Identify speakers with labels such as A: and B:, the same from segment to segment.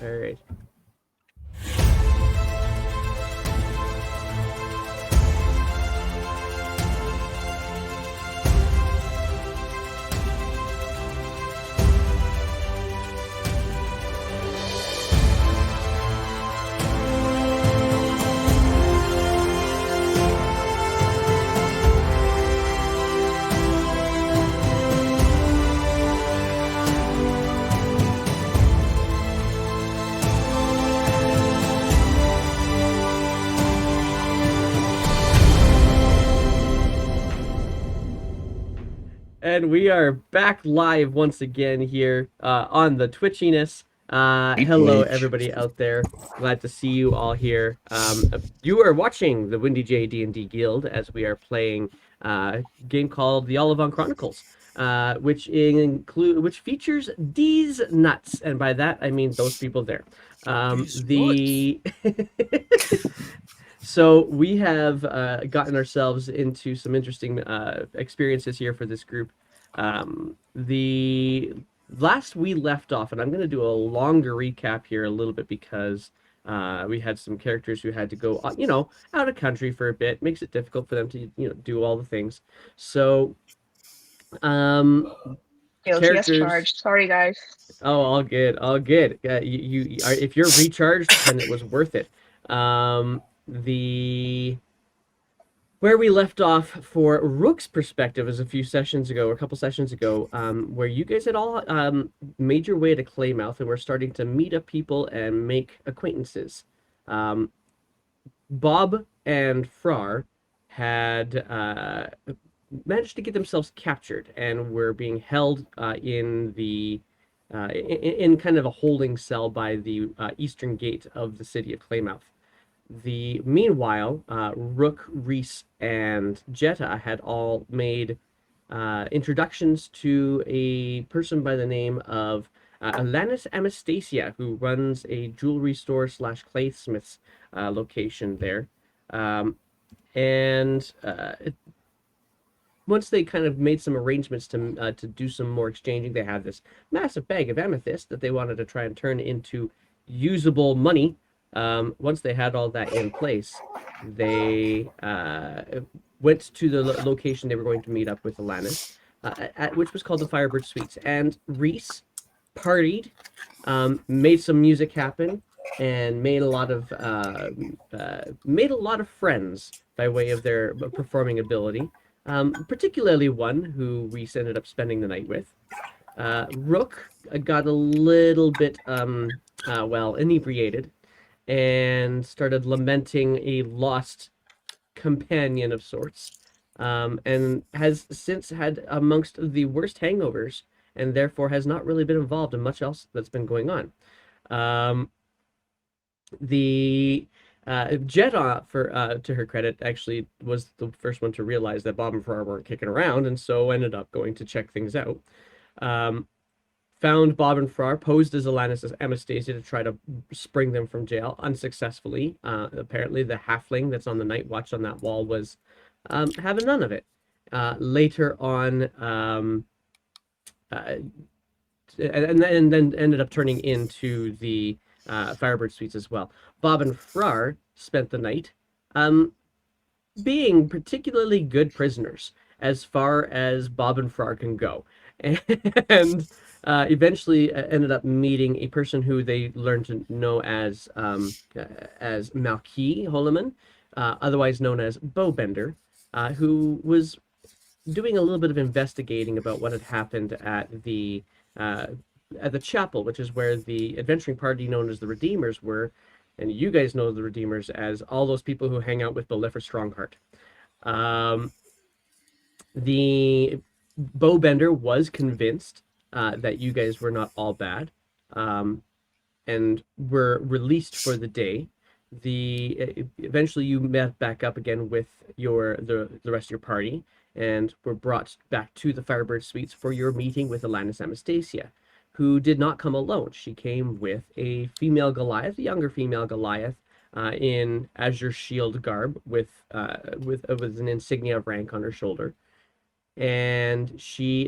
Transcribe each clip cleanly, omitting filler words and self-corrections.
A: All right. And we are back live once again here on the Twitchiness. Hello, everybody out there. Glad to see you all here. You are watching the Windy J D&D Guild as we are playing a game called the Olivon Chronicles, which features these nuts, and by that I mean those people there. The So we have gotten ourselves into some interesting experiences here for this group. The last we left off, and I'm going to do a longer recap here a little bit because we had some characters who had to go, out of country for a bit. Makes it difficult for them to, do all the things. So,
B: Guilty as
A: characters.
B: charged. Sorry, guys.
A: Oh, all good, all good. You are, if you're recharged, then it was worth it. The Where we left off for Rook's perspective is a few sessions ago, or a couple sessions ago, where you guys had all made your way to Claymouth and were starting to meet up people and make acquaintances. Bob and Frar had managed to get themselves captured and were being held in kind of a holding cell by the eastern gate of the city of Claymouth. Meanwhile, Rook, Reese, and Jetta had all made introductions to a person by the name of Alanis Anastasia, who runs a jewelry store slash claysmith's location there. And once they kind of made some arrangements to do some more exchanging, they had this massive bag of amethyst that they wanted to try and turn into usable money. Once they had all that in place, they went to the location they were going to meet up with Alanis, which was called the Firebird Suites. And Reese partied, made some music happen, and made a lot of friends by way of their performing ability. Particularly one who Reese ended up spending the night with. Rook got a little bit inebriated and started lamenting a lost companion of sorts, and has since had amongst the worst hangovers, and therefore has not really been involved in much else that's been going on. Jetta, to her credit, actually was the first one to realize that Bob and Farrar weren't kicking around, and so ended up going to check things out. Found Bob and Farrar, posed as Alanis Anastasia to try to spring them from jail, unsuccessfully. Apparently, the halfling that's on the night watch on that wall was having none of it. Later on, and then ended up turning into the Firebird Suites as well. Bob and Farrar spent the night being particularly good prisoners, as far as Bob and Farrar can go. And eventually ended up meeting a person who they learned to know as Malky Holoman, otherwise known as Bowbender, who was doing a little bit of investigating about what had happened at the chapel, which is where the adventuring party known as the Redeemers were, and you guys know the Redeemers as all those people who hang out with Bolifer Strongheart. The Bowbender was convinced that you guys were not all bad, and were released for the day. Eventually you met back up again with the rest of your party, and were brought back to the Firebird Suites for your meeting with Alanis Anastasia, who did not come alone. She came with a female Goliath, a younger female Goliath, in Azure Shield garb with an insignia of rank on her shoulder. and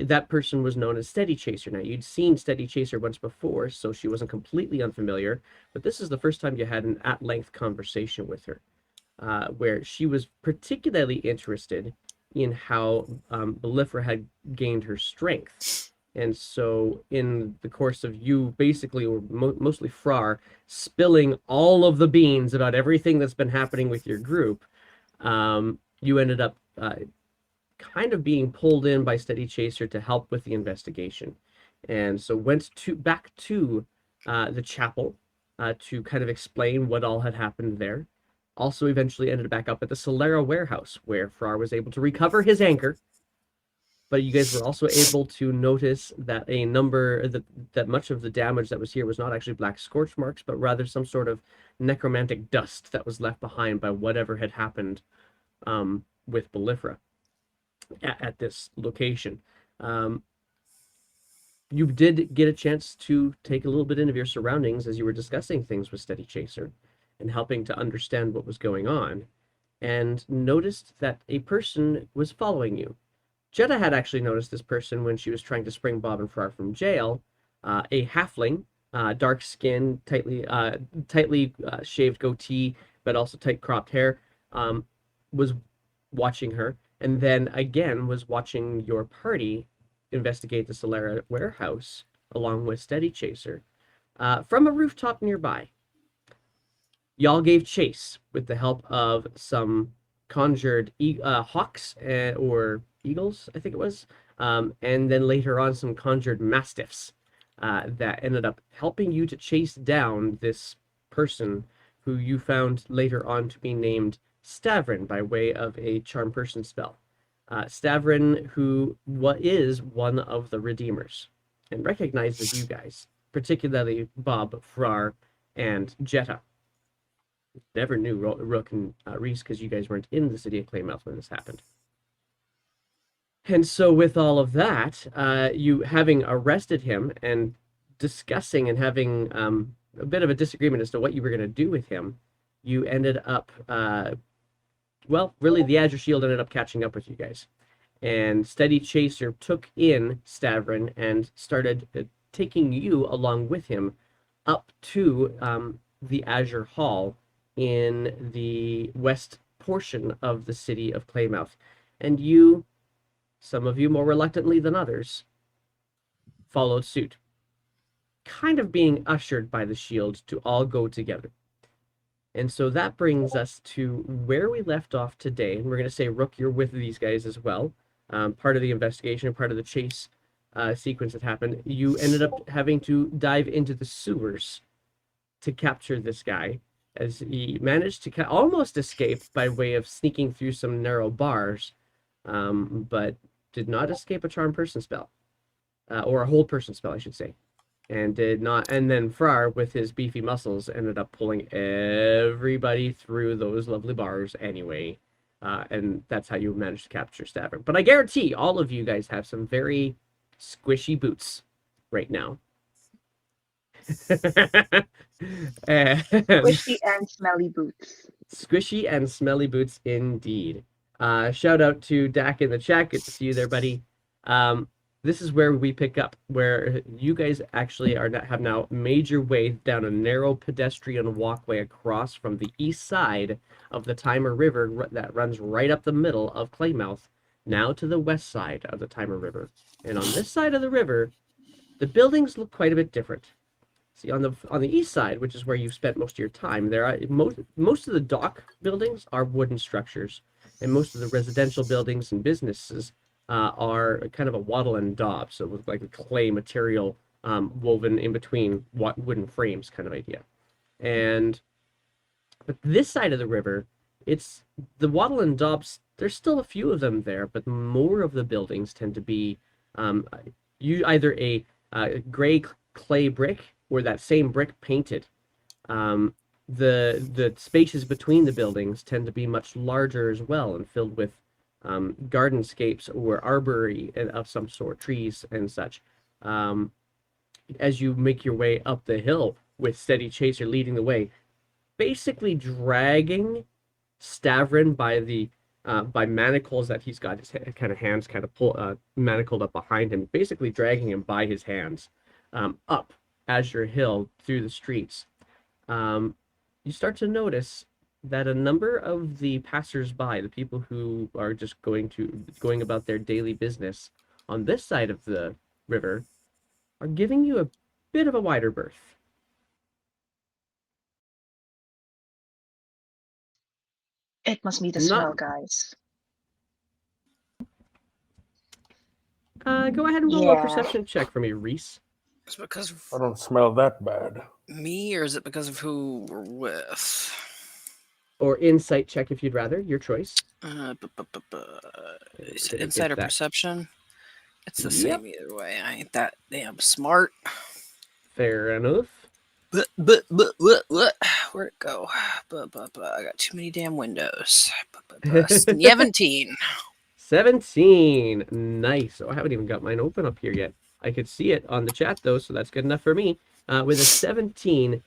A: that person was known as Steady Chaser. Now, you'd seen Steady Chaser once before, so she wasn't completely unfamiliar, but this is the first time you had an at-length conversation with her, where she was particularly interested in how Belifra had gained her strength. And so, in the course of you basically, or mostly Frar, spilling all of the beans about everything that's been happening with your group, you ended up kind of being pulled in by Steady Chaser to help with the investigation. And so went back to the chapel to kind of explain what all had happened there. Also, eventually ended back up at the Solera warehouse, where Frar was able to recover his anchor. But you guys were also able to notice that that much of the damage that was here was not actually black scorch marks, but rather some sort of necromantic dust that was left behind by whatever had happened with Belifra at this location. Um, you did get a chance to take a little bit in of your surroundings as you were discussing things with Steady Chaser and helping to understand what was going on, and noticed that a person was following you. Jetta had actually noticed this person when she was trying to spring Bob and Farrar from jail. A halfling, dark skin, tightly shaved goatee, but also tight cropped hair, was watching her, and then again was watching your party investigate the Solera warehouse along with Steady Chaser from a rooftop nearby. Y'all gave chase with the help of some conjured hawks or eagles, I think it was, and then later on some conjured mastiffs that ended up helping you to chase down this person who you found later on to be named Stavrin by way of a charm person spell. Stavrin, who is one of the Redeemers and recognizes you guys, particularly Bob, Frar, and Jetta. Never knew Rook and Reese because you guys weren't in the city of Claymouth when this happened. And so, with all of that, you having arrested him and discussing and having a bit of a disagreement as to what you were going to do with him, you ended up, really, the Azure Shield ended up catching up with you guys. And Steady Chaser took in Stavrin and started taking you along with him up to the Azure Hall in the west portion of the city of Claymouth. And you, some of you more reluctantly than others, followed suit, kind of being ushered by the shield to all go together. And so that brings us to where we left off today. And we're going to say, Rook, you're with these guys as well. Part of the investigation, part of the chase sequence that happened. You ended up having to dive into the sewers to capture this guy, as he managed to almost escape by way of sneaking through some narrow bars, but did not escape a charm person spell, or a hold person spell, I should say, and did not. And then Frar, with his beefy muscles, ended up pulling everybody through those lovely bars anyway, and that's how you managed to capture Stavrin. But I guarantee all of you guys have some very squishy boots right now. And
B: Squishy and smelly boots.
A: squishy and smelly boots indeed. Shout out to Dak in the chat. Good to see you there, buddy. This is where we pick up, where you guys actually have now made your way down a narrow pedestrian walkway across from the east side of the Timer River that runs right up the middle of Claymouth, now to the west side of the Timer River. And on this side of the river, the buildings look quite a bit different. See, on the east side, which is where you've spent most of your time, there are most of the dock buildings are wooden structures, and most of the residential buildings and businesses are kind of a wattle and daub, so with like a clay material woven in between wooden frames, kind of idea. But this side of the river, it's the wattle and daubs. There's still a few of them there, but more of the buildings tend to be you either a gray clay brick or that same brick painted. The spaces between the buildings tend to be much larger as well and filled with gardenscapes or arbory of some sort, trees and such. As you make your way up the hill with Steady Chaser leading the way, basically dragging Stavrin by the by manacles that he's got his kind of hands kind of manacled up behind him, basically dragging him by his hands up Azure Hill through the streets. Um, you start to notice that a number of the passersby, the people who are just going about their daily business on this side of the river, are giving you a bit of a wider berth.
B: It must be the
A: Not
B: smell, guys.
A: Go ahead and roll a
B: Yeah.
A: perception check for me, Reese,
C: Is it because of
D: I don't smell that bad.
C: me, or is it because of who we're with?
A: or insight check if you'd rather, your choice.
C: You
A: We're
C: said
A: gonna get
C: insider
A: that.
C: perception? It's the
A: Yep,
C: same either way. I ain't that damn smart.
A: fair enough.
C: What? Where'd it go? I got too many damn windows. 17.
A: 17. Nice. Oh, I haven't even got mine open up here yet. I could see it on the chat though, so that's good enough for me. With a 17,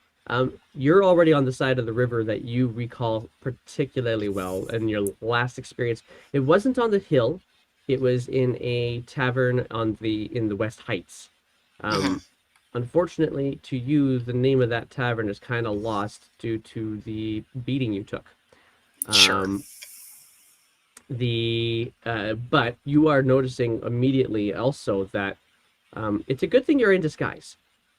A: you're already on the side of the river that you recall particularly well in your last experience. It wasn't on the hill. It was in a tavern in the West Heights.
C: Mhm.
A: Unfortunately, to you, the name of that tavern is kind of lost due to the beating you took.
C: Sure.
A: But you are noticing immediately also that it's a good thing you're in disguise.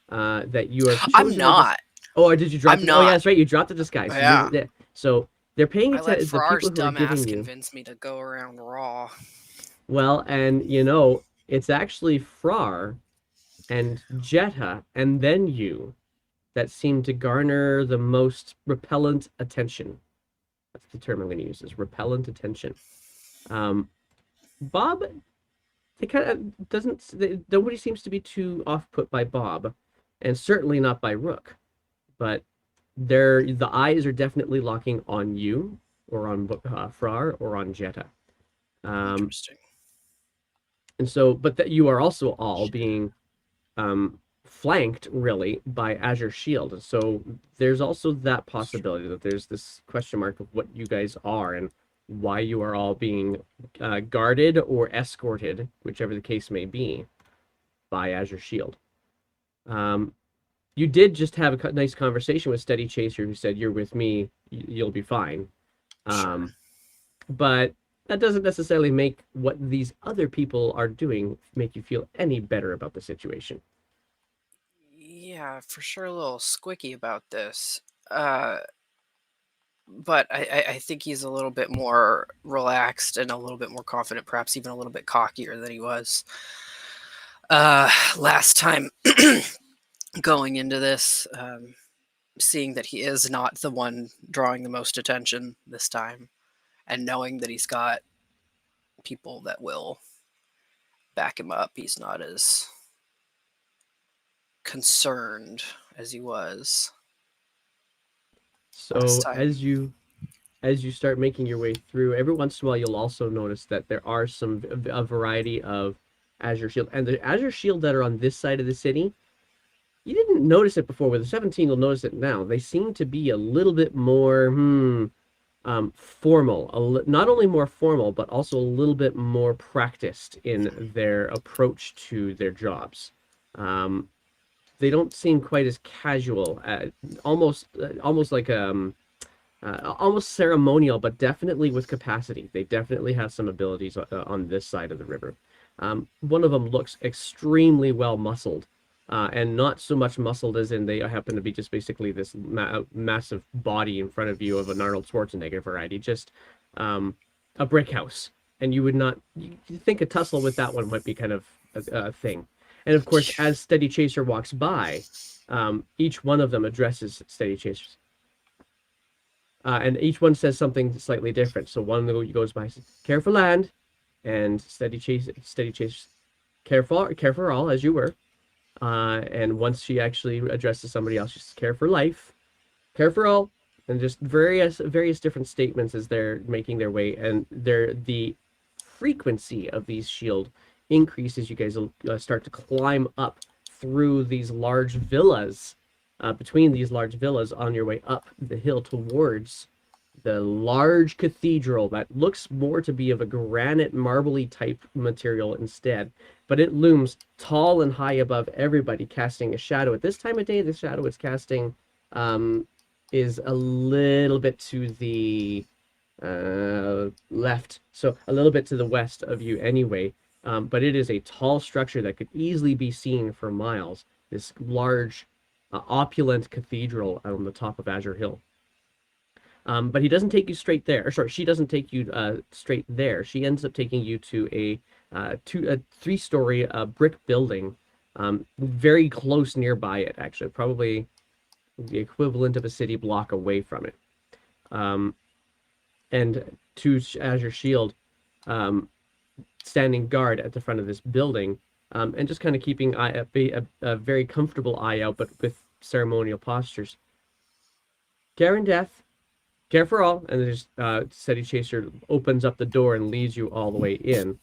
A: That you have
C: I'm
A: chosen
C: not.
A: Oh, or did you drop
C: I'm
A: it? Oh, yeah,
C: not.
A: that's right. You dropped the disguise. So
C: Yeah.
A: So they're paying
C: I let
A: attention. The
C: Farrar's
A: people who are giving
C: dumbass
A: you.
C: convince me to go around raw.
A: Well, and it's actually Frar and Jetta, and then you, that seem to garner the most repellent attention. That's the term I'm going to use, is repellent attention. Bob, they kind of nobody seems to be too off put by Bob, and certainly not by Rook. But the eyes are definitely locking on you, or on Frar, or on Jetta. Um,
C: Interesting.
A: and so, but that you are also all being flanked really by Azure Shield. So there's also that possibility that there's this question mark of what you guys are and why you are all being guarded or escorted, whichever the case may be, by Azure Shield. You did just have a nice conversation with Steady Chaser, who said, "You're with me, you'll be fine."
C: Sure.
A: But that doesn't necessarily make what these other people are doing make you feel any better about the situation.
C: Yeah, for sure a little squicky about this. Uh, but I think he's a little bit more relaxed and a little bit more confident, perhaps even a little bit cockier than he was last time going into this, seeing that he is not the one drawing the most attention this time, and knowing that he's got people that will back him up. He's not as concerned as he was last
A: So
C: time.
A: as you start making your way through, every once in a while you'll also notice that there are a variety of Azure Shield, and the Azure Shield that are on this side of the city. You didn't notice it before. With the 17, you'll notice it now. They seem to be a little bit more formal. Not only more formal, but also a little bit more practiced in their approach to their jobs. Um, they don't seem quite as casual. Almost like almost ceremonial, but definitely with capacity. They definitely have some abilities on this side of the river. One of them looks extremely well muscled, and not so much muscled as in they happen to be just basically this massive body in front of you of an Arnold Schwarzenegger variety, just a brick house. And you would not you think a tussle with that one might be kind of a thing. And of course, as Steady Chaser walks by, each one of them addresses Steady Chaser, and each one says something slightly different. So one goes by, "Careful land," and Steady Chase, care for all, as you were. And once she actually addresses somebody else, she says, "Care for life, care for all," and just various different statements as they're making their way, and the frequency of these shield increase as you guys start to climb up through these large villas, between these large villas on your way up the hill towards the large cathedral that looks more to be of a granite marbly type material instead, but it looms tall and high above everybody, casting a shadow. At this time of day, the shadow it's casting is a little bit to the left, so a little bit to the west of you anyway. But it is a tall structure that could easily be seen for miles. This large, opulent cathedral on the top of Azure Hill. But he doesn't take you straight there. Or sorry, she doesn't take you straight there. She ends up taking you to a three-story brick building, very close nearby it. Actually, probably the equivalent of a city block away from it. And to Azure Shield, standing guard at the front of this building, and just kind of keeping a very comfortable eye out, but with ceremonial postures. Garen Death, care for all, and there's Steady Chaser opens up the door and leads you all the way in.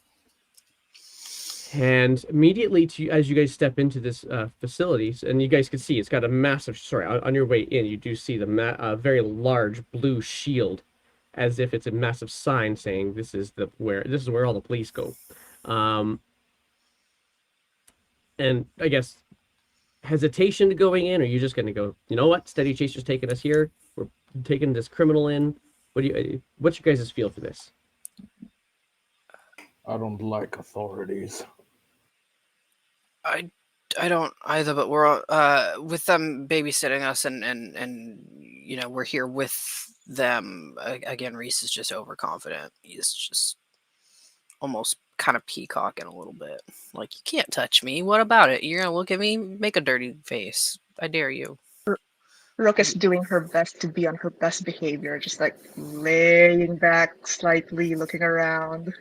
A: And immediately, as you guys step into this facility, and you guys can see it's got a massive. Sorry, on your way in, you do see the very large blue shield, as if it's a massive sign saying this is where all the police go. And I guess hesitation to going in, or are you just going to go? You know what? Steady Chaser's taking us here. We're taking this criminal in. What's your guys' feel for this?
D: I don't like authorities.
C: I don't either, but we're with them babysitting us, and you know, we're here with them. Again, Reese is just overconfident. He's just almost kind of peacocking a little bit. Like, you can't touch me. What about it? You're gonna look at me? Make a dirty face. I dare you.
B: Rook is doing her best to be on her best behavior, just like laying back slightly, looking around.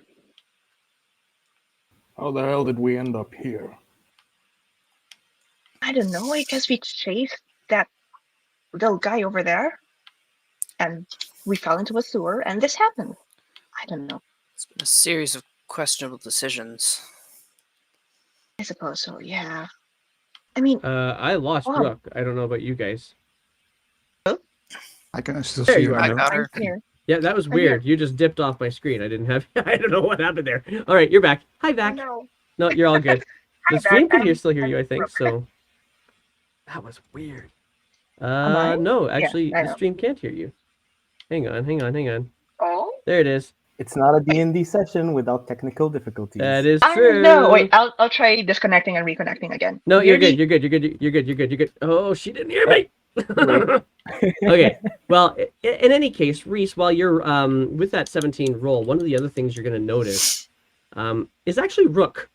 D: How the hell did we end up here?
B: I don't know, I guess we chased that little guy over there, and we fell into a sewer, and this happened. I don't know.
C: It's been a series of questionable decisions.
B: I suppose so, yeah. I mean,
A: I lost Rook. I don't know about you guys.
E: I can still
A: There
E: see
A: you
E: you
A: are.
C: I
E: now.
C: got
B: I'm
C: her.
B: here.
A: Yeah, that was
B: I'm here.
A: weird. You just dipped off my screen. I didn't have. I don't know what happened there. All right, you're back. Hi,
B: Oh,
A: back.
B: no.
A: No, you're all good.
B: Hi,
A: The stream
B: back.
A: can still hear you, I
B: I'm
A: think.
B: Rook.
A: So that was weird.
B: Am I?
A: No,
B: Yeah,
A: actually,
B: I
A: the
B: know.
A: stream can't hear you. Hang on.
B: Oh?
A: There it is.
F: It's not a D&D session without technical difficulties.
A: That is
B: I
A: true.
B: know. Wait, I'll try disconnecting and reconnecting again.
A: No,
B: You
A: you're
B: hear
A: good.
B: me?
A: You're good. Oh, she didn't hear me.
F: Wait.
A: Okay. Well, in any case, Reese, while you're with that 17 roll, one of the other things you're going to notice is actually Rook.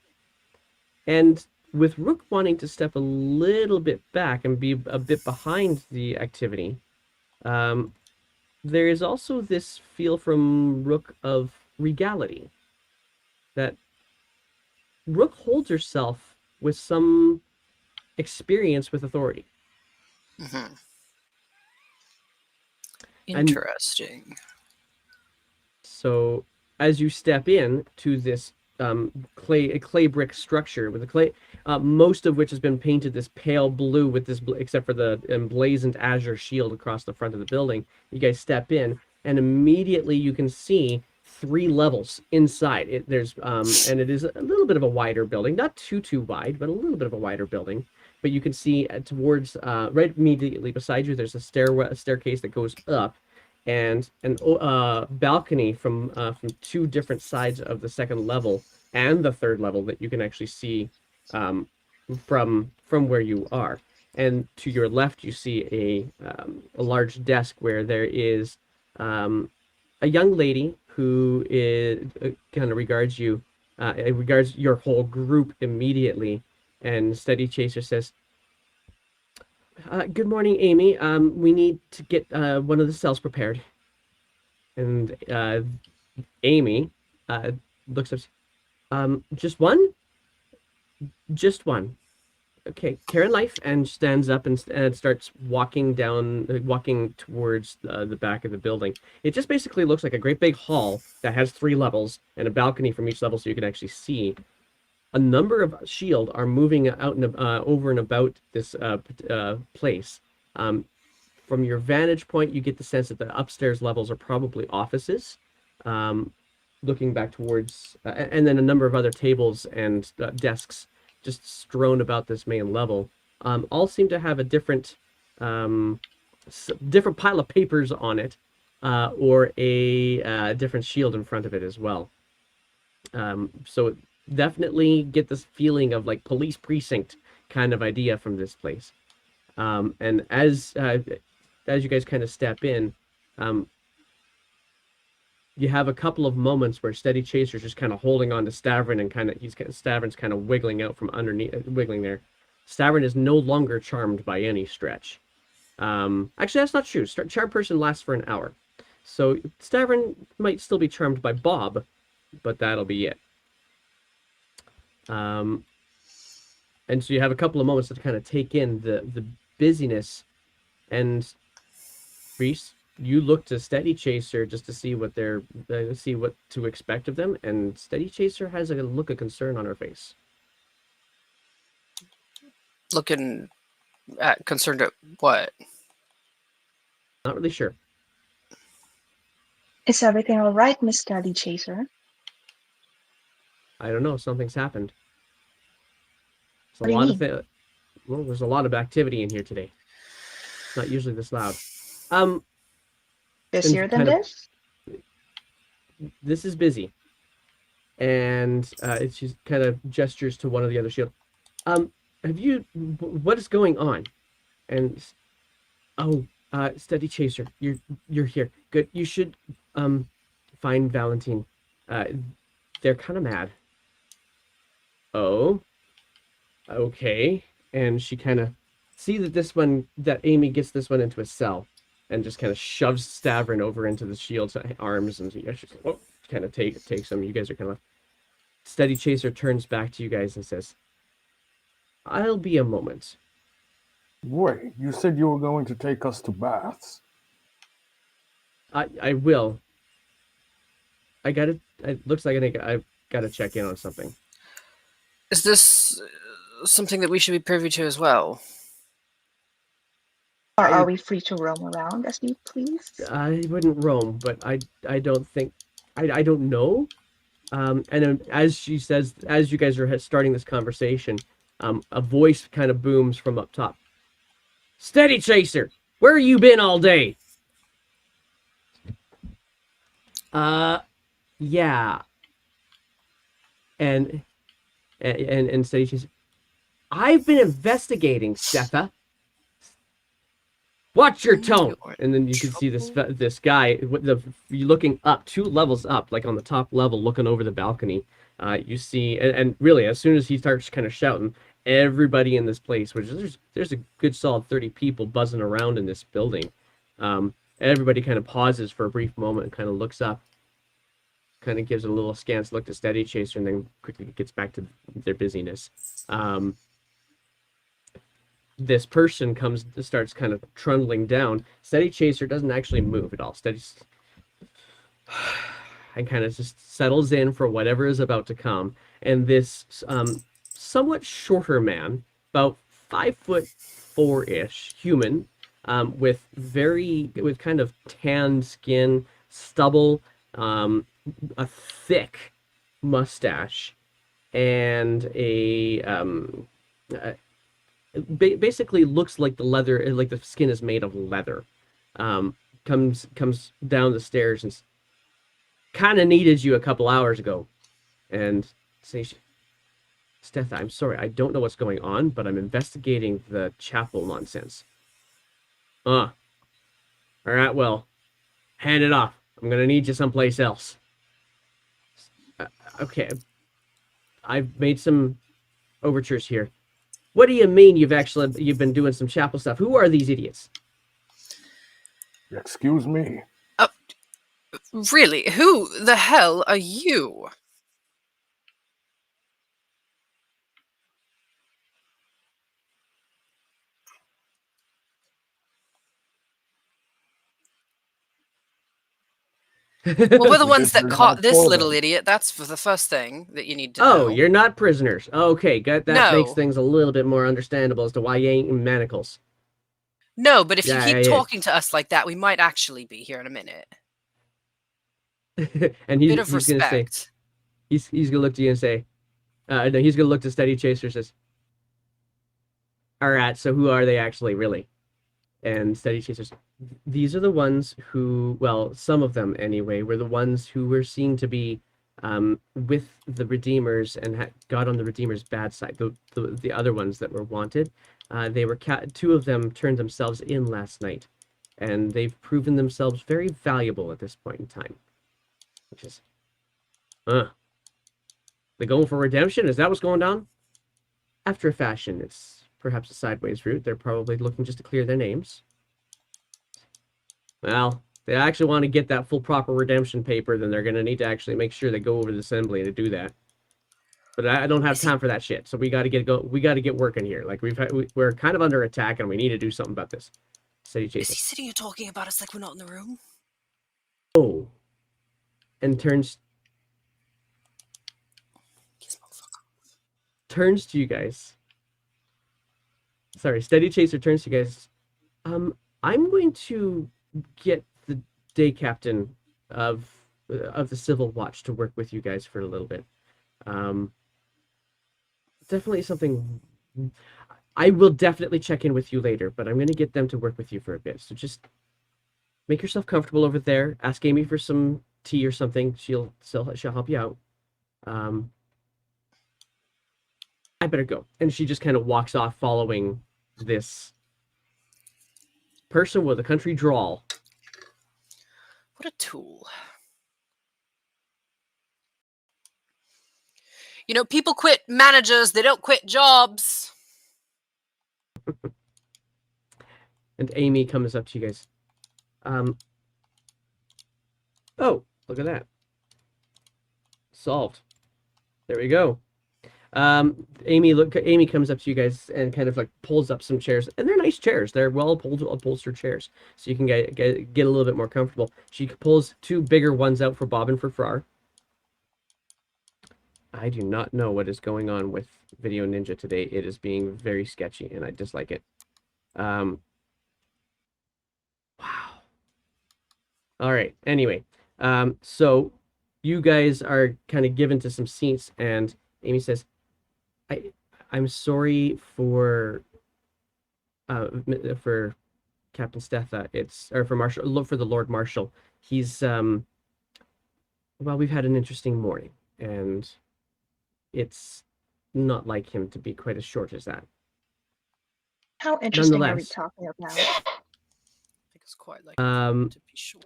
A: And with Rook wanting to step a little bit back and be a bit behind the activity, there is also this feel from Rook of regality. That Rook holds herself with some experience with authority.
C: Mm-hmm.
A: And
C: Interesting.
A: so as you step in to this clay brick structure with the clay, most of which has been painted this pale blue with this, except for the emblazoned azure shield across the front of the building. You guys step in, and immediately you can see 3 levels inside. There's and it is a little bit of a wider building, not too wide, but a little bit of a wider building. But you can see towards right immediately beside you, there's a staircase that goes up, and an balcony from 2 different sides of the second level and the third level that you can actually see from where you are. And to your left, you see a large desk where there is a young lady who is kind of regards you, regards your whole group immediately. And Steady Chaser says, "Good morning, Amy. We need to get one of the cells prepared." And Amy looks up. Just one? Just one. Okay, Karen Life, and stands up and starts walking towards the back of the building. It just basically looks like a great big hall that has 3 levels and a balcony from each level, so you can actually see. A number of shield are moving out and over and about this place. from your vantage point, you get the sense that the upstairs levels are probably offices. Looking back towards, and then a number of other tables and desks just strewn about this main level, all seem to have a different different pile of papers on it, or a different shield in front of it as well. So definitely get this feeling of like police precinct kind of idea from this place. And as you guys kind of step in, you have a couple of moments where Steady Chaser's just kind of holding on to Stavron, and Stavron's kind of wiggling out from underneath, wiggling there. Stavron is no longer charmed by any stretch. Actually, that's not true. Charm person lasts for an hour, so Stavron might still be charmed by Bob, but that'll be it. And so you have a couple of moments to kind of take in the busyness, and Reese, you look to Steady Chaser just to see what see what to expect of them, and Steady Chaser has a look of concern on her face.
C: Looking at concerned at what?
A: Not really sure.
B: Is everything all right, Miss Steady Chaser?
A: I don't know. Something's happened.
B: What do you mean?
A: Well, there's a lot of activity in here today. It's not usually this loud.
B: Busier than
A: kind of-
B: this?
A: This is busy, and she kind of gestures to one of the other shield. What is going on? And Steady Chaser, you're here. Good. You should find Valentine. They're kind of mad. Oh, okay. And she kind of see that Amy gets this one into a cell, and just kind of shoves Stavron over into the shield's arms, and she kind of takes him. You guys are kind of. Steady Chaser turns back to you guys and says, "I'll be a moment."
D: Wait, you said you were going to take us to baths.
A: I will. It looks like I've got to check in on something.
C: Is this something that we should be privy to as well?
B: Or are we free to roam around as we please?
A: I wouldn't roam, but I don't think I don't know. And then as you guys are starting this conversation, a voice kind of booms from up top. Steady Chaser, where you been all day? Yeah. And Steady Chaser, I've been investigating, Steffa. Watch your tone. And then you can see this guy looking up 2 levels up, like on the top level, looking over the balcony. You see, and really, as soon as he starts kind of shouting, everybody in this place, which there's a good solid 30 people buzzing around in this building. Everybody kind of pauses for a brief moment and kind of looks up, kind of gives a little askance look to Steady Chaser, and then quickly gets back to their busyness. This person starts kind of trundling down. Steady Chaser doesn't actually move at all. And kind of just settles in for whatever is about to come. And this somewhat shorter man, about 5'4" human, with kind of tanned skin, stubble, a thick mustache, and basically looks like the skin is made of leather. Comes down the stairs and kind of needed you a couple hours ago, and says, Steph, I'm sorry, I don't know what's going on, but I'm investigating the chapel nonsense. All right, well, hand it off. I'm gonna need you someplace else. Okay, I've made some overtures here. What do you mean you've been doing some chapel stuff? Who are these idiots?
D: Excuse me.
C: Really? Who the hell are you? Well, we're the ones that
D: Prisoners
C: caught
D: not
C: this
D: for
C: little
D: them.
C: idiot. That's for the first thing that you need to know.
A: Oh, you're not prisoners. Okay, that makes
C: No.
A: things a little bit more understandable as to why you ain't in manacles.
C: No, but if you
A: Yeah,
C: keep
A: yeah, yeah.
C: talking to us like that, we might actually be here in a minute.
A: And
C: Bit of
A: he's gonna say,
C: respect.
A: he's gonna look to you and say, no, he's gonna look to Steady Chaser and says, all right, so who are they actually really? And Steady Chasers, these are the ones who, well, some of them anyway, were the ones who were seen to be with the Redeemers and got on the Redeemers' bad side. The other ones that were wanted, they were two of them turned themselves in last night, and they've proven themselves very valuable at this point in time. Which is, they going for redemption? Is that what's going on? After a fashion, it's perhaps a sideways route. They're probably looking just to clear their names. Well, they actually want to get that full proper redemption paper, then they're going to need to actually make sure they go over to the assembly to do that. But I don't have time for that shit. So we got to get working here. Like we're kind of under attack and we need to do something about this. City
C: Is
A: Chaser.
C: he sitting here talking about us like we're not in the room?
A: Oh. And turns to you guys. Sorry, Steady Chaser turns to you guys. I'm going to get the day captain of the Civil Watch to work with you guys for a little bit. Definitely something. I will definitely check in with you later, but I'm going to get them to work with you for a bit. So just make yourself comfortable over there. Ask Amy for some tea or something. She'll help you out. I better go. And she just kind of walks off, following this person with a country drawl.
C: What a tool. You know, people quit managers, they don't quit jobs.
A: And Amy comes up to you guys. Oh, look at that. Solved. There we go. Amy comes up to you guys and kind of like pulls up some chairs, and they're nice chairs. They're well upholstered chairs, so you can get a little bit more comfortable. She pulls two bigger ones out for Bob and for Frar. I do not know what is going on with Video Ninja today. It is being very sketchy, and I dislike it. Wow. All right. Anyway, so you guys are kind of given to some seats, and Amy says, I'm sorry for Captain Stetha. Or for Marshall. Look for the Lord Marshal. He's well, we've had an interesting morning, and it's not like him to be quite as short as that.
B: How interesting are we
A: Nonetheless,
B: talking about?
C: I think it's quite like
A: um,
C: to be short.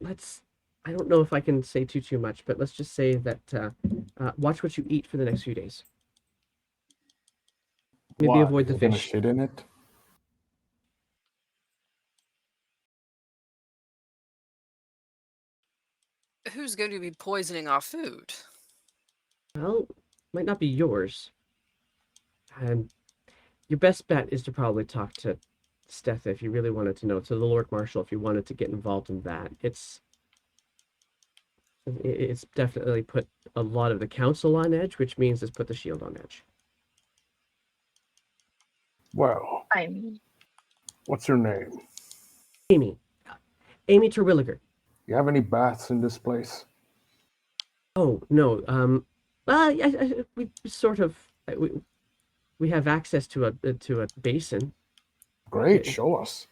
A: I don't know if I can say too much, but let's just say that watch what you eat for the next few days. Maybe
D: Why?
A: avoid the
D: Is he gonna
A: fish.
D: shit in it?
C: Who's going to be poisoning our food?
A: Well, might not be yours. And your best bet is to probably talk to Stetha if you really wanted to know, to the Lord Marshal if you wanted to get involved in that. It's definitely put a lot of the council on edge, which means it's put the shield on edge.
D: Well,
B: I mean,
D: what's your name?
A: Amy Terwilliger.
D: You have any baths in this place?
A: Oh no, well, we sort of we have access to a basin.
D: Great,
A: Okay.
D: show us.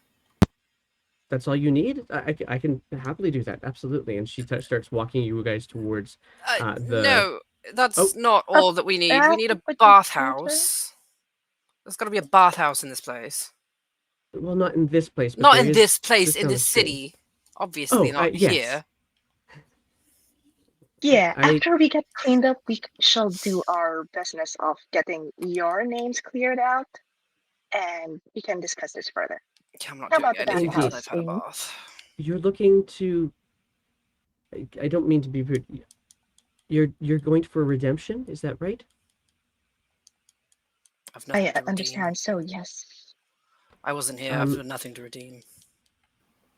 A: That's all you need? I can happily do that, absolutely. And she starts walking you guys towards
C: No, that's
A: Oh.
C: not all that we need. We need a
B: would you
C: bathhouse. There's got to be a bathhouse in this place.
A: Well, not in this place, but
C: Not
A: there
C: in
A: is
C: this place,
A: just
C: in
A: down
C: this
A: the street.
C: city. Obviously not
A: yes.
C: here.
B: Yeah,
A: I-
B: after we get cleaned up, we shall do our business of getting your names cleared out, and we can discuss this further.
C: Yeah, I'm not
B: How
C: doing
B: about the
C: anything until
B: bathhouse,
C: I've had a
B: Amy?
C: bath.
A: You're looking to. I don't mean to be rude. You're going for redemption, is that right?
C: I've nothing
B: I
C: to redeem.
B: understand, so yes.
C: I wasn't here. I've nothing to redeem.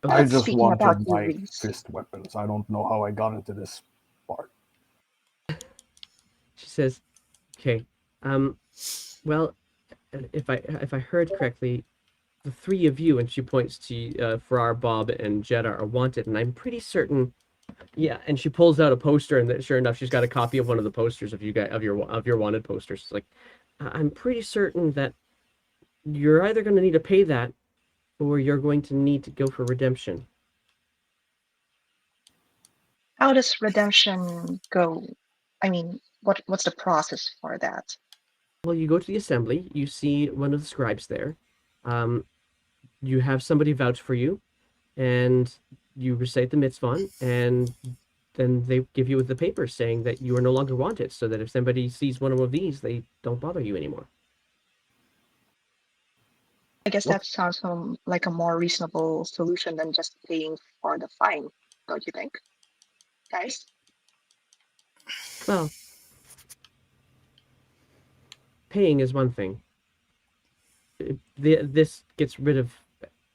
D: I
B: But
D: just
B: speaking about
D: wanted
B: you,
D: my
B: Reese,
D: fist weapons. I don't know how I got into this part.
A: She says, "Okay, well, if I heard correctly, the three of you, and she points to Farrar, Bob, and Jetta are wanted, and I'm pretty certain. Yeah, and she pulls out a poster, and sure enough, she's got a copy of one of the posters of you guys of your wanted posters. It's like, I'm pretty certain that you're either going to need to pay that, or you're going to need to go for redemption.
B: How does redemption go? I mean, what's the process for that?
A: Well, you go to the assembly, you see one of the scribes there, you have somebody vouch for you, and you recite the mitzvah, and then they give you the paper saying that you are no longer wanted, so that if somebody sees one of these, they don't bother you anymore.
B: I guess
F: What?
B: that sounds like a more reasonable solution than just paying for the fine, don't you think, guys?
A: Well, paying is one thing. This gets rid of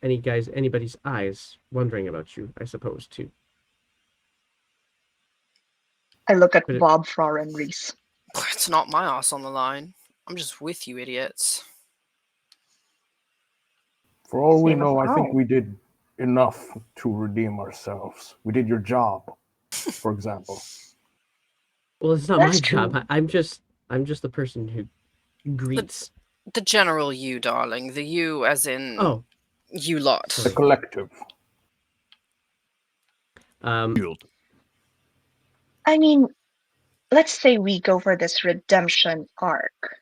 A: anybody's eyes wondering about you, I suppose, too.
B: I look at
A: But
B: Bob, Farrar, and Reese.
C: It's not my ass on the line. I'm just with you idiots.
D: For all we
B: Same as
D: know, I think
B: I.
D: we did enough to redeem ourselves. We did your job, for example.
A: well, it's not
B: That's
A: my job.
B: true.
A: I'm just the person who greets.
C: The general you, darling. The you as in
A: Oh,
C: you lot.
D: The collective.
E: Shield.
B: I mean, let's say we go for this redemption arc,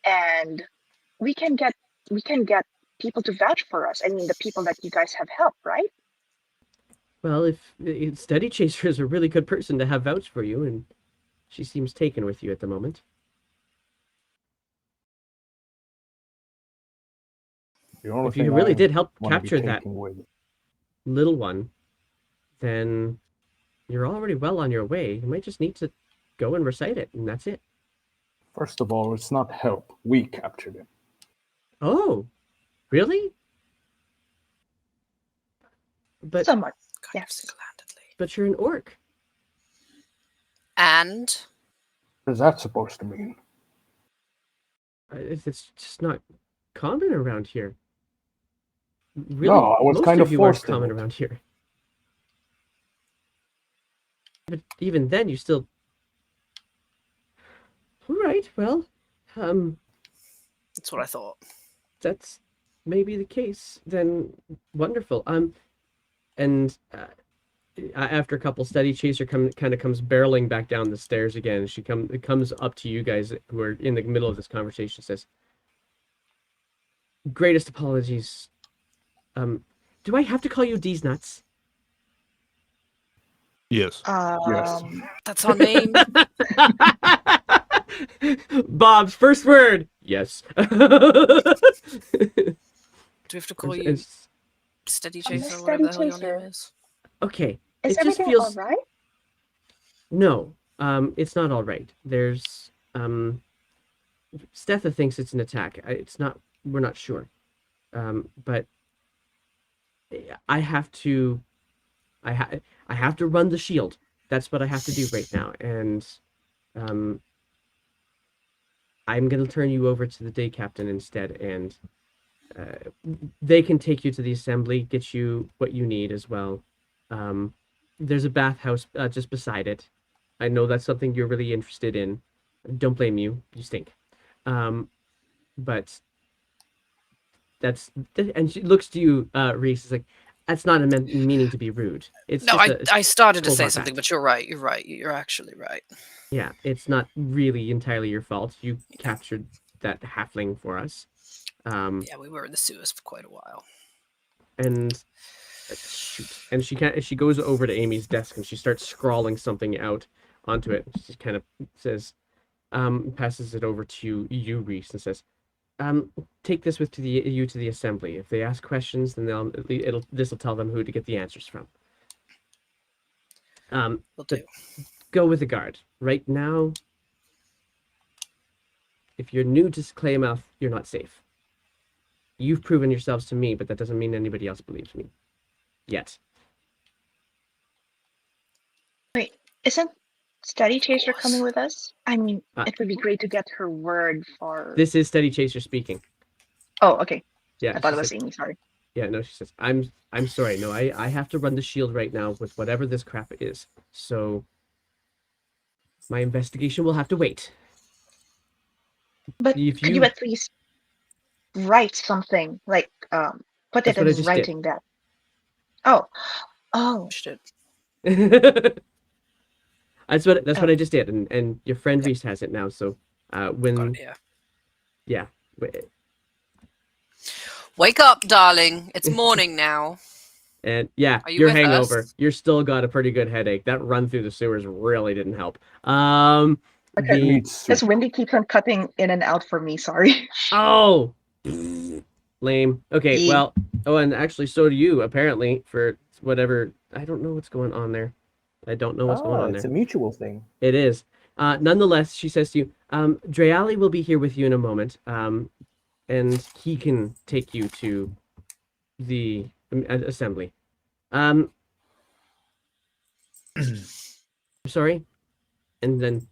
B: and we can get people to vouch for us. I mean, the people that you guys have helped, right?
A: well, if Steady Chaser is a really good person to have vouch for you, and she seems taken with you at the moment.
D: The only
A: If you
D: thing
A: really
D: I
A: did help
D: wanna be
A: capture that
D: taken with.
A: little one, then you're already well on your way. You might just need to go and recite it, and that's it.
D: First of all, it's not help. We captured him.
A: Oh, really? But
B: Somewhat.
C: Kind of
B: Yes.
C: single-handedly.
A: but you're an orc.
C: And
D: What is that supposed to mean?
A: It's just not common around here. Really,
D: No, I was
A: most
D: kind
A: of
D: of
A: you aren't
D: forced in
A: common
D: it.
A: around here. But even then, you still. All right. Well,
C: that's what I thought.
A: that's maybe the case. Then wonderful. And after a couple, Steady Chaser kind of comes barreling back down the stairs again. It comes up to you guys who are in the middle of this conversation. Says, "Greatest apologies. Do I have to call you D's nuts?"
E: Yes.
C: That's our name.
A: Bob's first word. Yes.
C: Do we have to call you
A: It's-
C: Steady
B: Miss
C: Chaser or whatever the hell your
B: Steady
C: name
B: Chaser.
C: is?
A: okay.
B: Is
A: It just
B: everything
A: feels
B: all right?
A: no. It's not all right. There's Stetha thinks it's an attack. It's not. We're not sure. But I have to. I have to run the shield. That's what I have to do right now, and I'm gonna turn you over to the day captain instead, and they can take you to the assembly, get you what you need as well. There's a bathhouse just beside it. I know that's something you're really interested in. Don't blame you. You stink. But and she looks to you, Reese. Is like, that's not meaning to be rude. It's
C: No,
A: just
C: I started to
A: cold
C: say
A: hard
C: something,
A: fact.
C: but you're right. You're right. You're actually right.
A: Yeah, it's not really entirely your fault. You captured that halfling for us.
C: Yeah, we were in the sewers for quite a while.
A: And shoot, and she goes over to Amy's desk and she starts scrawling something out onto it. She kind of says, passes it over to you, Reese, and says, take this to the assembly. If they ask questions, then this will tell them who to get the answers from.
C: Will do.
A: But go with the guard right now. If you're new to Claymouth, you're not safe. You've proven yourselves to me, but that doesn't mean anybody else believes me. Yet.
B: Wait, isn't Steady Chaser coming with us? I mean,
A: Uh,
B: it would be great to get her word for.
A: This is Steady Chaser speaking.
B: Oh, okay.
A: Yeah,
B: I thought
A: she
B: it was
A: said,
B: Amy. Sorry.
A: yeah, no, she says, I'm sorry. No, I have to run the shield right now with whatever this crap is. So my investigation will have to wait.
B: But
A: If
B: could you
A: you,
B: at least write something, like put it
A: that's what I
B: in
A: just did.
B: writing that? Oh, oh,
C: Shit.
A: That's what
B: oh.
A: I just did, and your friend
C: Yep.
A: Reese has it now. So
C: Got
A: when
C: it, yeah.
A: yeah,
C: Wake up, darling. It's morning now.
A: and yeah,
C: Are you
A: your
C: with
A: hangover.
C: us?
A: You're still got a pretty good headache. That run through the sewers really didn't help.
B: Okay.
D: You
A: The
D: need soup.
B: Because Wendy keeps on cutting in and out for me. Sorry.
A: oh, lame. Okay,
B: Yeah.
A: well, oh, and actually, so do you apparently for whatever. I don't know what's going on there. I don't know what's going
F: Ah,
A: on
F: it's
A: there.
F: a mutual thing.
A: It is. Nonetheless, she says to you, Dreali will be here with you in a moment, and he can take you to the assembly. I'm sorry, and then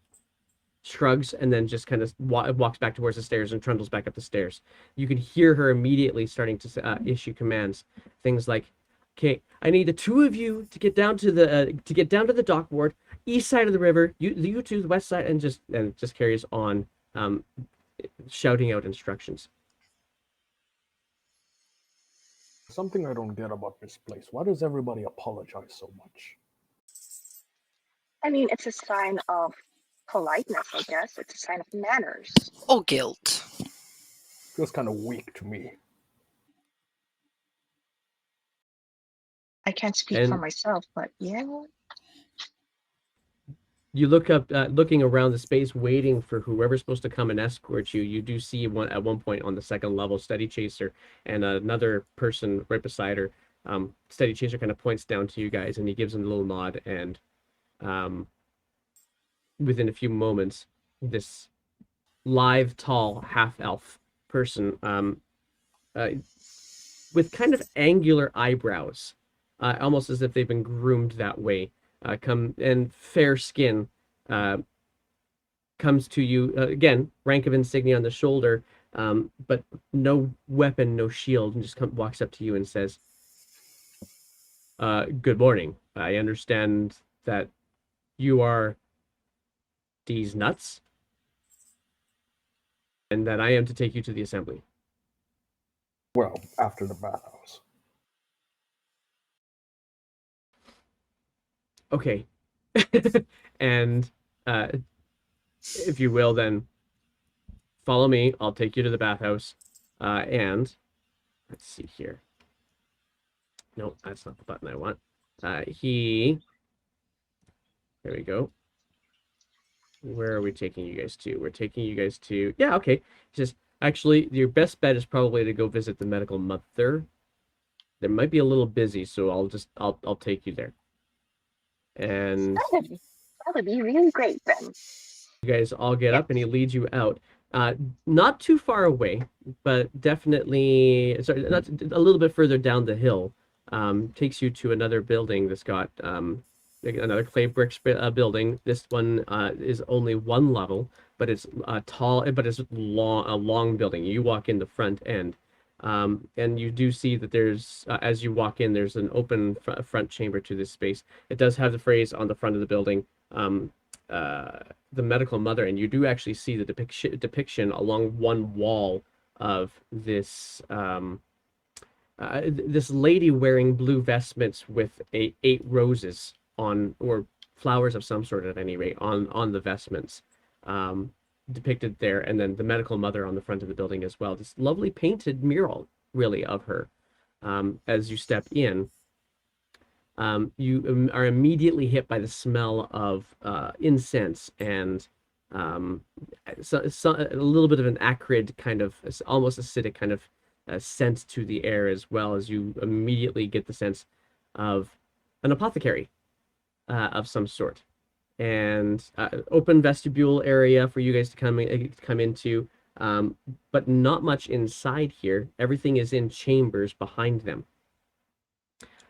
A: shrugs, and then just kind of walks back towards the stairs and trundles back up the stairs. You can hear her immediately starting to issue commands, things like, "Okay, I need the two of you to get down to the dock ward, east side of the river. You to the west side," and just carries on, um, shouting out instructions.
D: Something I don't get about this place. Why does everybody apologize so much?
B: I mean, it's a sign of politeness, I guess. It's a sign of manners.
C: Or guilt.
D: Feels kind of weak to me.
B: I can't speak for
A: And
B: myself, but yeah.
A: you look up, looking around the space, waiting for whoever's supposed to come and escort you. You do see at one point on the second level, Steady Chaser, and another person right beside her. Steady Chaser kind of points down to you guys, and he gives him a little nod. And um, within a few moments, this live, tall, half elf person, uh, with kind of angular eyebrows, almost as if they've been groomed that way, come and fair skin. Uh, Comes to you again, rank of insignia on the shoulder, but no weapon, no shield, and just walks up to you and says, "Good morning. I understand that you are these nuts, and that I am to take you to the assembly."
D: Well, after the bathhouse.
A: Okay, and if you will, then follow me. I'll take you to the bathhouse, and let's see here. No, that's not the button I want. There we go. Where are we taking you guys to? We're taking you guys to, yeah, okay. He says, actually, your best bet is probably to go visit the medical mother. They might be a little busy, so I'll take you there. And
B: That would be really great then.
A: you guys all get
B: Yes.
A: up, and he leads you out. Not too far away, but definitely, sorry, not a little bit further down the hill. Takes you to another building that's got another clay bricks building. This one is only one level, but it's tall, but it's a long building. You walk in the front end, and you do see that there's as you walk in, there's an open front chamber to this space. It does have the phrase on the front of the building. The medical mother, and you do actually see the depiction along one wall of this lady wearing blue vestments with eight roses on, or flowers of some sort at any rate, on the vestments, depicted there, and then the medical mother on the front of the building as well. This lovely painted mural, really, of her. As you step in, you are immediately hit by the smell of incense and a little bit of an acrid kind of, almost acidic kind of scent to the air, as well as you immediately get the sense of an apothecary of some sort, and open vestibule area for you guys to come into, but not much inside here. Everything is in chambers behind them.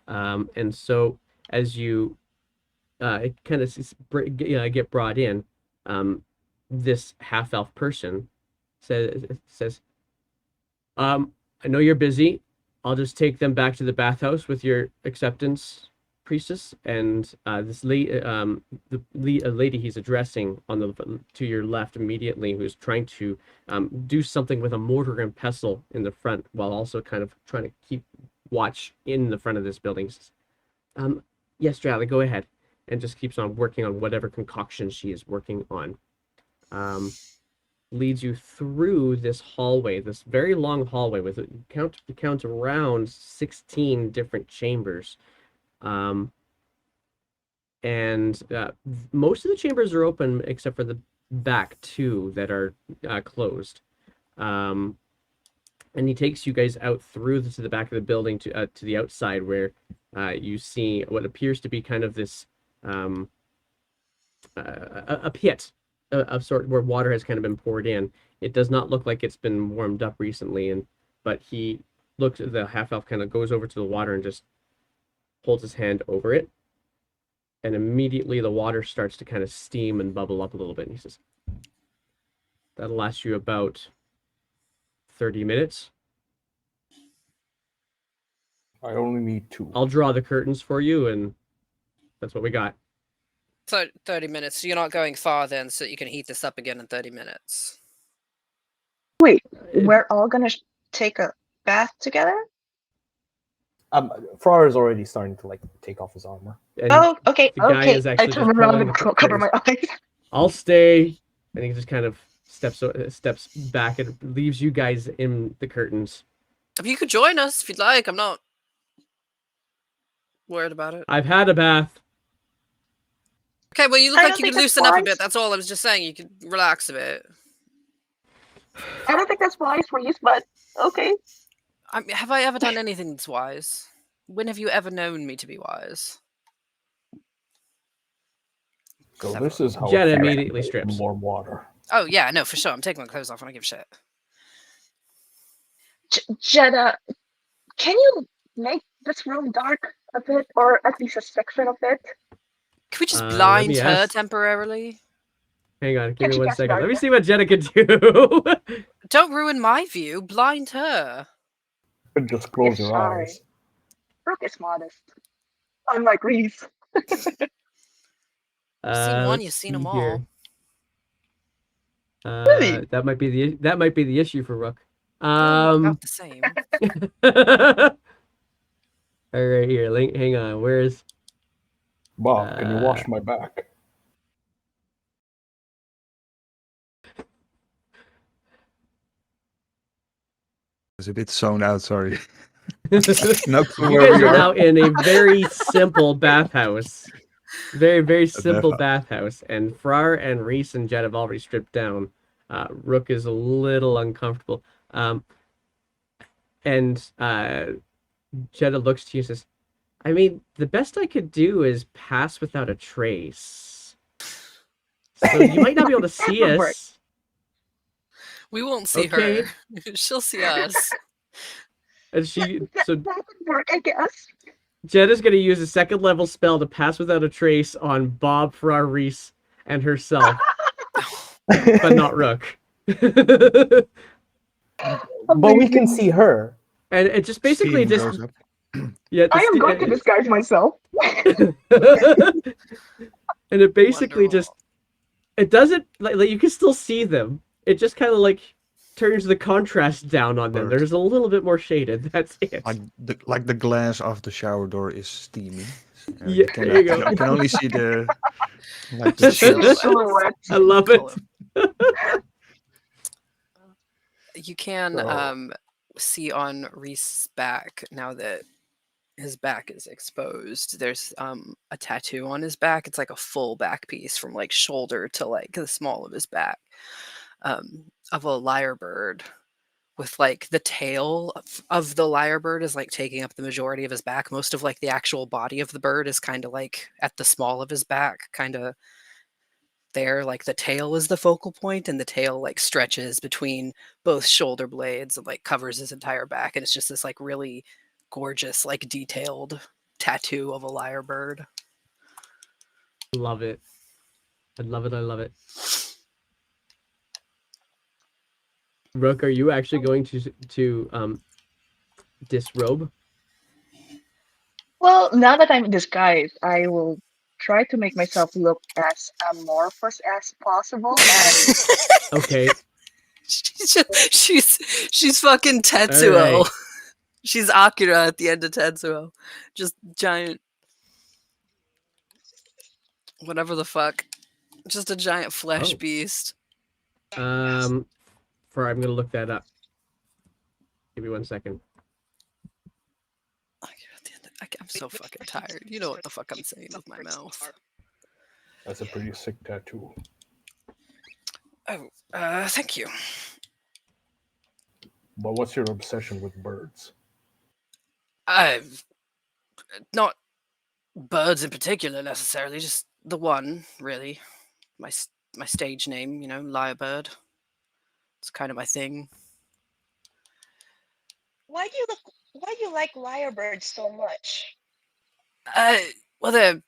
A: And so as you kind of get brought in, this half elf person says, I know you're busy. I'll just take them back to the bathhouse with your acceptance priestess and a lady he's addressing on the to your left immediately, who's trying to do something with a mortar and pestle in the front while also kind of trying to keep watch in the front of this building. Says, yes, Drally, go ahead, and just keeps on working on whatever concoction she is working on. Leads you through this hallway, this very long hallway with count around 16 different chambers. And most of the chambers are open except for the back two that are closed. And he takes you guys out through to the back of the building to the outside, where you see what appears to be kind of this a pit of sort where water has kind of been poured in. It does not look like it's been warmed up recently, but he looks at the half elf, kind of goes over to the water and just holds his hand over it, and immediately the water starts to kind of steam and bubble up a little bit. And he says, "That'll last you about 30 minutes.
D: I only need 2.
A: I'll draw the curtains for you, and that's what we got."
C: So 30 minutes. So you're not going far then, so that you can heat this up again in 30 minutes.
B: Wait, we're all gonna take a bath together?
F: Farrar is already starting to like take off his armor.
A: And
B: Oh, okay,
A: the guy
B: okay.
A: is
B: I
A: actually
B: turn
A: just
B: around
A: pulling
B: and
A: the
B: cover my eyes.
A: "I'll stay," and he just kind of steps back and leaves you guys in the curtains.
C: If you could join us if you'd like, I'm not worried about it.
A: I've had a bath.
C: Okay, well, you look
B: I
C: like
B: don't
C: you
B: think
C: could
B: that's
C: loosen up a
B: wise.
C: bit. That's all I was just saying. You could relax a bit.
B: I don't think that's wise for you, but okay.
C: I mean, have I ever done anything that's wise? When have you ever known me to be wise?
D: So
C: Never.
D: this is how
A: Jenna
D: it feels
A: immediately
D: to get
A: strips.
D: warm water.
C: Oh, yeah, no, for sure. I'm taking my clothes off. I don't give a shit.
B: Jenna, can you make this room dark a bit, or at least a section of it?
C: Can we just
A: Let
C: blind
A: me
C: her
A: ask.
C: temporarily?
A: Hang on, give
B: Can't
A: me
B: you
A: one
B: cast
A: second. Let me
B: darkness?
A: see what Jenna can do.
C: Don't ruin my view. Blind her.
D: But just close
B: Yes,
D: your
B: sorry.
D: eyes.
B: Brooke is modest. Unlike Reese.
C: You've seen one,
A: let's
C: you've seen
A: see
C: them
A: here.
C: all.
B: Really?
A: That might be the issue for Rook.
C: About the same.
A: All right, here. Hang on. Where's
D: Bob, can you wash my back?
E: was a bit zoned out, sorry.
A: you
E: No clue
A: guys
E: where we
A: are
E: are.
A: now in a very simple bathhouse. Very, very simple
E: bathhouse.
A: bathhouse. And Frar and Reese and Jet have already stripped down. Rook is a little uncomfortable. And Jetta looks to you and says, "I mean, the best I could do is pass without a trace. So you might not be able to see
B: That would work.
A: us."
C: We won't see
A: Okay.
C: her. She'll see us.
A: And so
B: That would work, I guess.
A: Jetta's going to use a second level spell to pass without a trace on Bob, Frar, Reese, and herself, but not Rook.
F: But we can see her.
A: And it just basically
E: Steam goes up.
A: yeah.
B: I am going to disguise myself.
A: And it basically
C: Wonderful.
A: it doesn't like you can still see them. It just kind of like turns the contrast down on them.
E: Bird.
A: There's a little bit more shaded. That's it.
E: Like the glass of the shower door is steamy. So
A: Yeah, there you go.
E: You can only see the
C: The
B: Silhouette.
A: I love it.
C: You can
D: So-
C: see on Reese's back now that his back is exposed. There's a tattoo on his back. It's like a full back piece from like shoulder to like the small of his back, of a lyrebird with like the tail of the lyrebird is like taking up the majority of his back. Most of like the actual body of the bird is kind of like at the small of his back, kind of there. Like the tail is the focal point, and the tail like stretches between both shoulder blades and like covers his entire back. And it's just this like really gorgeous, like detailed tattoo of a lyrebird.
A: Love it. I love it. I love it. Rook, are you actually going to disrobe.
B: Well, now that I'm in disguise, I will try to make myself look as amorphous as possible. And
A: Okay.
C: She's fucking
A: All
C: Tetsuo.
A: right.
C: She's Akira at the end of Tetsuo. Just giant. Whatever the fuck. Just a giant flesh
A: Oh.
C: beast.
A: I'm gonna look that up. Give me 1 second.
C: I'm so fucking tired. You know what the fuck I'm saying with my mouth.
D: That's a pretty sick tattoo.
C: Oh, thank you.
D: But what's your obsession with birds?
C: I've not birds in particular necessarily, just the one really. My stage name, Lyrebird. It's kind of my thing.
B: why do you like lyrebirds so much?
C: Well, they're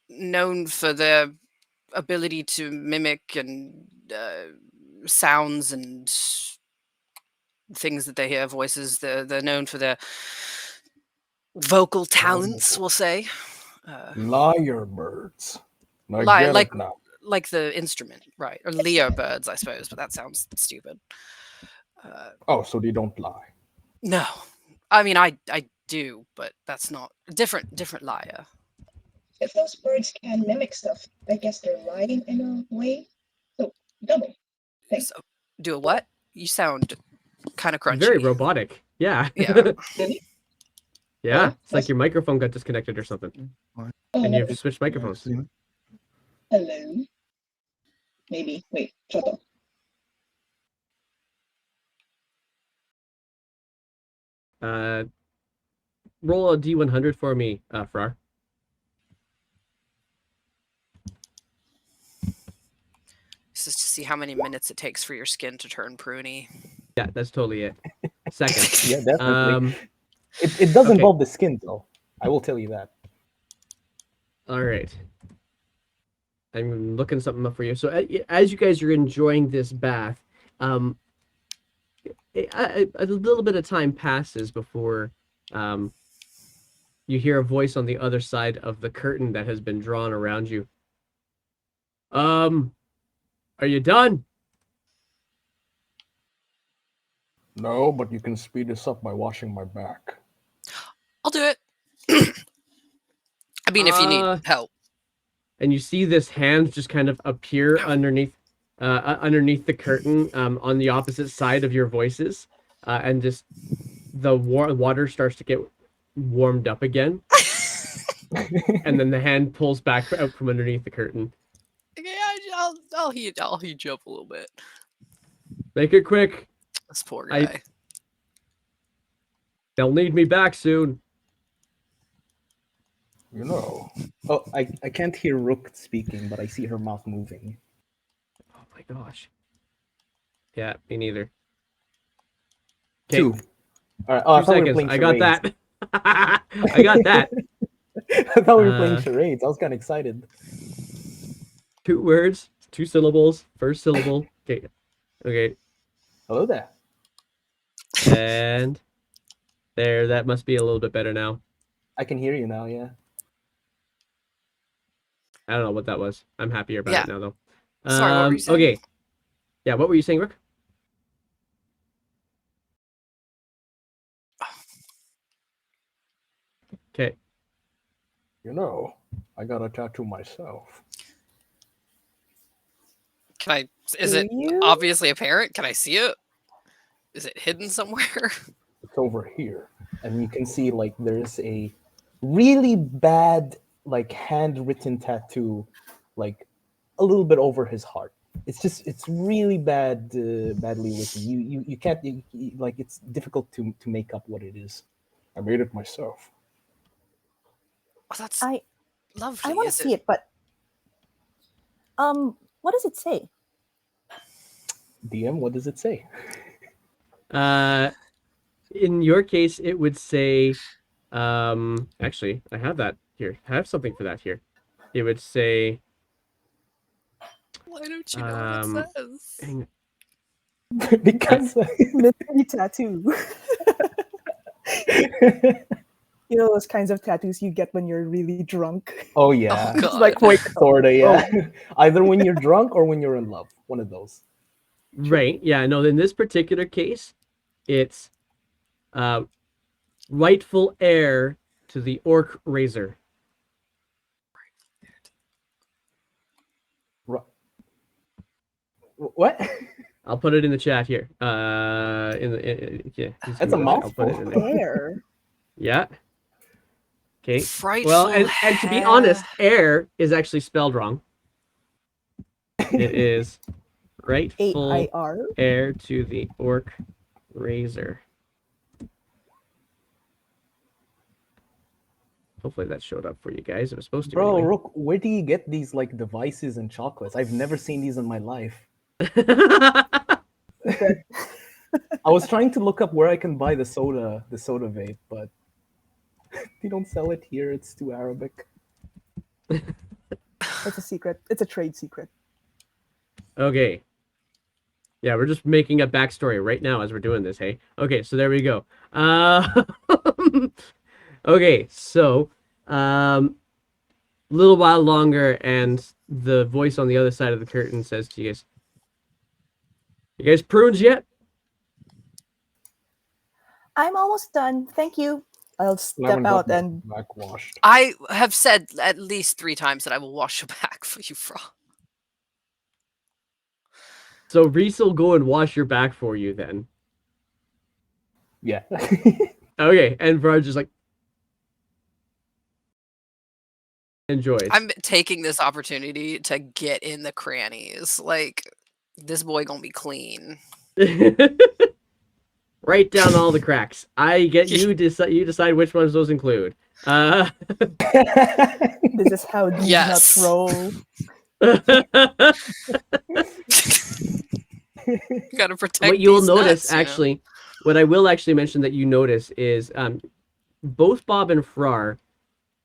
C: known for their ability to mimic and sounds and things that they hear, voices. They're known for their vocal talents, we'll say.
D: Lyrebirds. I
C: Lyre,
D: get it now.
C: like the instrument, right? Or Leo birds, I suppose, but that sounds stupid.
D: Oh, so they don't lie.
C: No, I mean I do, but that's not different lyre.
B: If those birds can mimic stuff, I guess they're lying in a way. So double. Thing.
C: So, do a what? You sound kind of crunchy.
A: Very robotic. Yeah.
C: Yeah.
B: Really?
A: Yeah.
B: Oh,
A: It's like your microphone got disconnected or something.
B: Oh,
A: And
B: no.
A: you've switched microphones.
B: Hello. Maybe. Wait. Shut up.
A: Roll a D100 for me, Frar.
C: This is to see how many minutes it takes for your skin to turn pruny.
A: Yeah, that's totally it. Second.
F: Yeah, definitely. It does
A: okay.
F: involve the skin, though. I will tell you that.
A: All right. I'm looking something up for you. So as you guys are enjoying this bath, a little bit of time passes before you hear a voice on the other side of the curtain that has been drawn around you. Are you done?
D: No, but you can speed this up by washing my back.
C: I'll do it. I mean, if you need help.
A: And you see this hand just kind of appear underneath the curtain on the opposite side of your voices, and just the water starts to get warmed up again, and then the hand pulls back out from underneath the curtain.
C: Okay, I'll heat you up a little bit.
A: Make it quick.
C: This poor guy.
A: They'll need me back soon.
D: You know.
F: Oh, I can't hear Rook speaking, but I see her mouth moving.
A: Oh my gosh. Yeah, me neither.
F: 2. All right. Oh, I
A: 2
F: thought we were
A: seconds.
F: playing
A: I got
F: charades.
A: that. I got that.
F: I thought we were playing charades. I was kind of excited.
A: 2 words, 2 syllables, first syllable. Okay. Okay.
F: Hello there.
A: And there, that must be a little bit better now.
F: I can hear you now, yeah.
A: I don't know what that was. I'm happier about it now, though.
C: Sorry, what were you saying?
A: Okay. Yeah, what were you saying, Rook? Okay.
D: You know, I got a tattoo myself.
C: Can I? Is it
F: You?
C: obviously apparent? Can I see it? Is it hidden somewhere?
D: It's over here.
F: And you can see like there's a really bad like handwritten tattoo, like a little bit over his heart. It's really badly written. You can't like it's difficult to make up what it is.
D: I made it myself.
C: Oh, that's
G: I
C: lovely.
G: I want to see it, but what does it say?
F: DM, what does it say?
A: In your case, it would say, actually, I have that here. I have something for that here. It would say,
C: Why don't you know what it says?
A: hang
F: because
G: Mystery tattoo. You know those kinds of tattoos you get when you're really drunk.
F: oh yeah,
C: Oh
G: It's like
C: god.
G: wait.
F: sorta yeah. Either when you're drunk or when you're in love, one of those.
A: Right. Yeah. No. In this particular case, it's rightful heir to the orc razor.
F: Ru- What?
A: I'll put it in the chat here. Yeah, he's
F: That's a
A: gonna- I'll put it
F: mouthful.
A: in there.
G: Air.
A: Yeah. Okay.
C: Frightful.
A: Well, and to be honest, heir is actually spelled wrong. It is rightful
G: AIR.
A: heir to the orc razor. Hopefully that showed up for you guys. It was supposed to.
F: Bro,
A: Anyway.
F: Rook, where do you get these like devices and chocolates? I've never seen these in my life. I was trying to look up where I can buy the soda vape, but they don't sell it here. It's too Arabic.
G: It's a secret. It's a trade secret.
A: Okay. Yeah, we're just making a backstory right now as we're doing this, hey? Okay, so there we go. Okay, so little while longer, and the voice on the other side of the curtain says to you guys prunes yet?
G: I'm almost done. Thank you. I'll
F: I
G: step
F: haven't got
G: out
F: my
G: and
F: back washed.
C: I have said at least 3 times that I will wash your back for you, Frog.
A: So Reese will go and wash your back for you then.
F: Yeah.
A: Okay, and Var's just like enjoys.
C: I'm taking this opportunity to get in the crannies. Like, this boy gonna be clean.
A: Write down all the cracks. I get you decide which ones those include.
G: this is how these nuts
C: Yes.
G: roll.
C: Gotta protect
A: What you'll
C: these
A: notice,
C: nuts, you know?
A: actually, what I will actually mention that you notice is both Bob and Frar,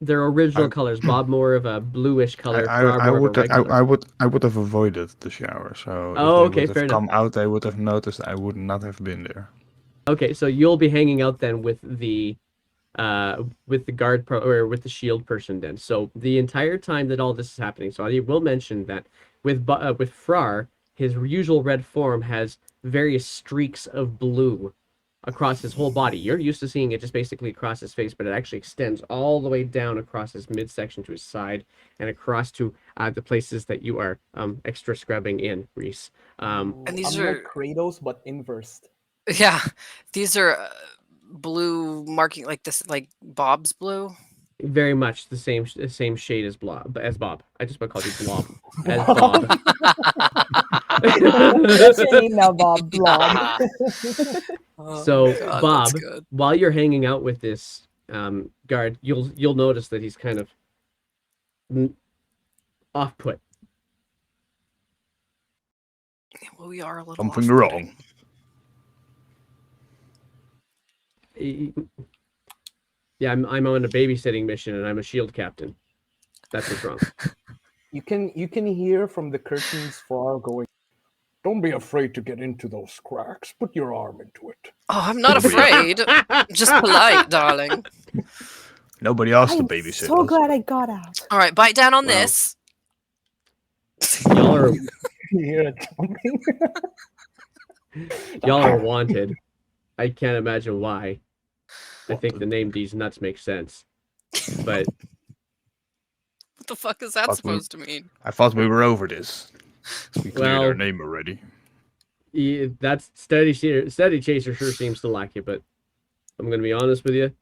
A: their original colors. Bob more of a bluish color, Frar
E: I
A: more of a
E: would
A: red color.
E: I would have avoided the shower. So
A: Oh,
E: if they
A: okay,
E: would
A: fair
E: have
A: enough.
E: come out, they would have noticed I would not have been there.
A: Okay, so you'll be hanging out then with the guard or with the shield person then. So the entire time that all this is happening, so I will mention that with Frar, his usual red form has various streaks of blue across his whole body. You're used to seeing it just basically across his face, but it actually extends all the way down across his midsection to his side and across to the places that you are extra scrubbing in, Reese.
C: And these
F: I'm
C: are-
F: like Kratos, but inversed.
C: Yeah, these are blue marking like this, like Bob's blue.
A: Very much the same shade as Bob. I just about called you Blob. As Bob.
G: That's your name now, Bob. Blob.
A: So
C: God, that's
A: Bob,
C: good.
A: while you're hanging out with this guard, you'll notice that he's kind of off put.
C: Well, we are a little
E: Something
C: off-putting.
E: wrong.
A: Yeah, I'm on a babysitting mission and I'm a shield captain. That's what's wrong.
F: You can hear from the curtains far going. Don't be afraid to get into those cracks. Put your arm into it.
C: Oh, I'm not afraid. Just polite, darling.
E: Nobody asked to
G: I'm
E: babysit
G: so
E: us.
G: glad I got out.
C: All right, bite down on
A: Wow.
C: this.
A: Y'all are
F: You hear it jumping.
A: y'all are wanted. I can't imagine why. I think
E: Wanted.
A: the name These Nuts makes sense. But
C: What the fuck is that
E: Fuck me.
C: supposed to mean?
E: I thought we were over this. We cleared our
A: Well-
E: name already.
A: that's Steady Chaser sure seems to like you, but I'm gonna be honest with you.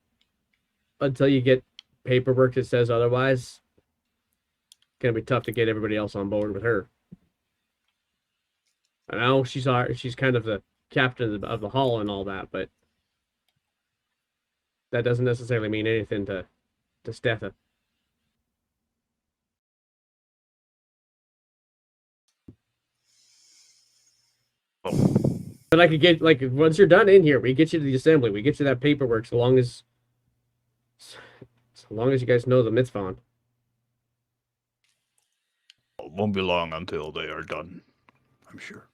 A: Until you get paperwork that says otherwise, it's gonna be tough to get everybody else on board with her. I know she's kind of the captain of the hall and all that, but that doesn't necessarily mean anything to Stetha. But I could get, like, once you're done in here, we get you to the assembly. We get you that paperwork so long as you guys know the mitzvah.
E: It won't be long until they are done. I'm sure.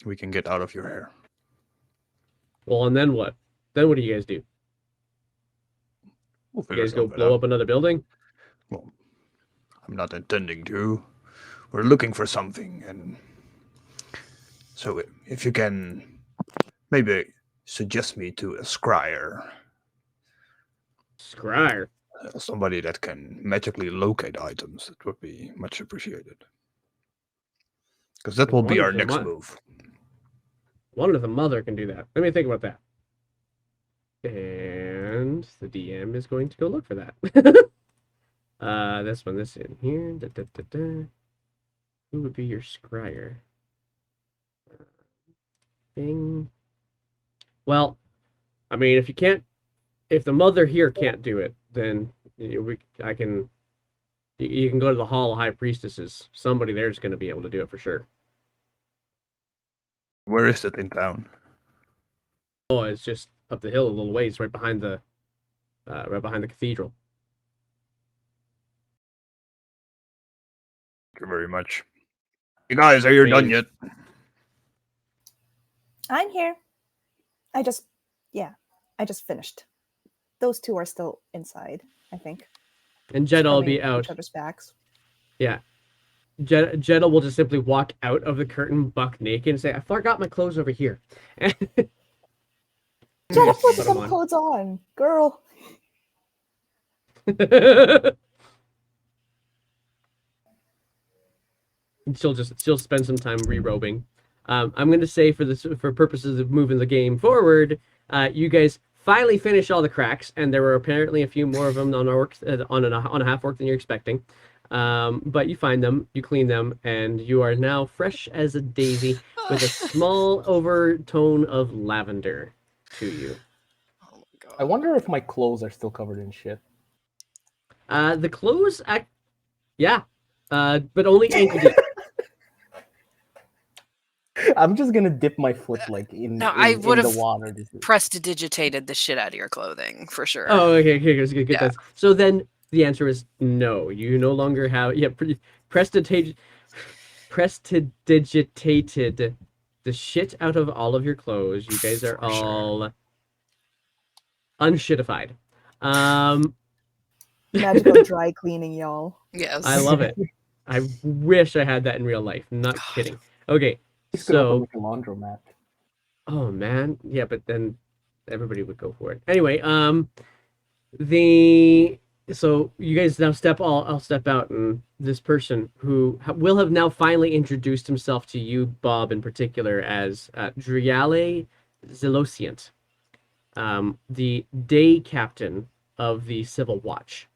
E: we can get out of your hair.
A: Well, and then what? Then what do you guys do?
E: We'll
A: You
E: figure
A: guys go
E: something
A: blow
E: out.
A: up another building?
E: Well, I'm not intending to. We're looking for something, and so if you can maybe suggest me to a scryer,
A: Scryer.
E: somebody that can magically locate items, it would be much appreciated. Because that will be our next move.
A: Wonder if the mother can do that. Let me think about that. And the DM is going to go look for that. This one, this in here. Da, da, da, da. Who would be your scryer? Bing. Well, I mean, if the mother here can't do it, then you can go to the Hall of High Priestesses. Somebody there's going to be able to do it for sure.
E: Where is it in town?
A: Oh, it's just up the hill a little ways, right behind the cathedral.
E: Thank you very much. You guys, are you done yet?
G: I'm here. I just finished. Those two are still inside, I think.
A: And Jeddah will
G: Scrubbing
A: be out.
G: each other's backs.
A: Yeah. Jeddah will just simply walk out of the curtain buck naked and say, I forgot my clothes over here.
G: Jeddah,
A: Just
G: put
A: put 'em
G: some
A: on.
G: clothes on, girl.
A: She'll spend some time re-robing. I'm going to say for purposes of moving the game forward, you guys finally finish all the cracks, and there were apparently a few more of them on a half orc than you're expecting. But you find them, you clean them, and you are now fresh as a daisy with a small overtone of lavender to you.
C: Oh my god.
F: I wonder if my clothes are still covered in shit.
A: The clothes, yeah, but only ankle deep.
F: I'm just gonna dip my foot like in
C: I
F: in
C: would've
F: the water.
C: Prestidigitated the shit out of your clothing for sure.
A: Oh, okay, good.
C: Yeah.
A: That. So then the answer is no. You no longer have prestidigitated the shit out of all of your clothes. You guys are
C: For sure.
A: all unshitified.
G: Magical dry cleaning, y'all.
C: Yes.
A: I love it. I wish I had that in real life. Not
C: God.
A: kidding. Okay,
F: Just could open
A: so
F: like a laundromat.
A: oh man, yeah, but then everybody would go for it. Anyway, so you guys now I'll step out, and this person who will have now finally introduced himself to you, Bob, in particular, as Driale Zelosient, the day captain of the Civil Watch.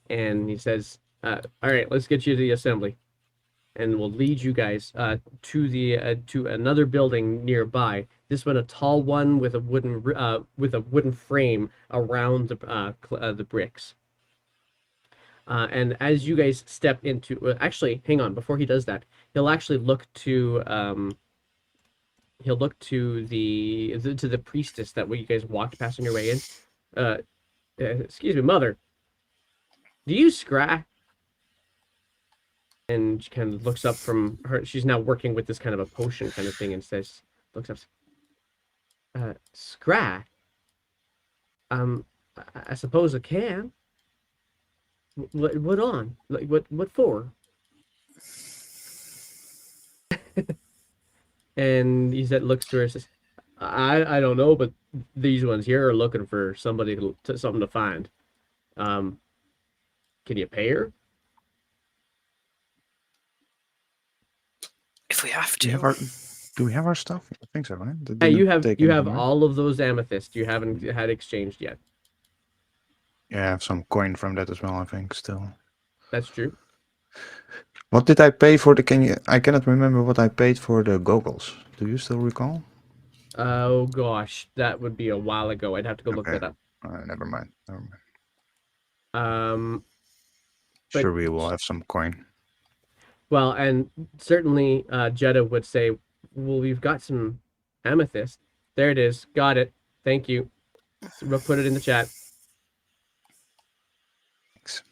A: And he says, all right, let's get you to the assembly, and we'll lead you guys to another building nearby. This one, a tall one with a wooden frame around the bricks. And as you guys step into, actually, hang on. Before he does that, he'll actually look to the priestess that you guys walked past on your way in. Excuse me, mother. Do you scry? And she kind of looks up from her. She's now working with this kind of a potion kind of thing, and looks up. Scry. I suppose I can. What on? Like what for? And he looks to her and says, I don't know, but these ones here are looking for somebody something to find. Can you pay her?
C: If we have
E: Do
C: to.
E: we have our stuff? I think so, right? That
A: Hey, you
E: didn't
A: have
E: take
A: you
E: any
A: have
E: from her?
A: all of those amethysts. You haven't had exchanged yet.
E: Yeah, I have some coin from that as well, I think, still.
A: That's true.
E: What did I pay for I cannot remember what I paid for the goggles. Do you still recall?
A: Oh gosh, that would be a while ago. I'd have to go look
E: Okay.
A: that up.
E: Never mind.
A: But
E: Sure, we will have some coin.
A: well, and certainly Jeddah would say, well, we've got some amethyst. There it is. Got it. Thank you. So we'll put it in the chat.
E: Thanks.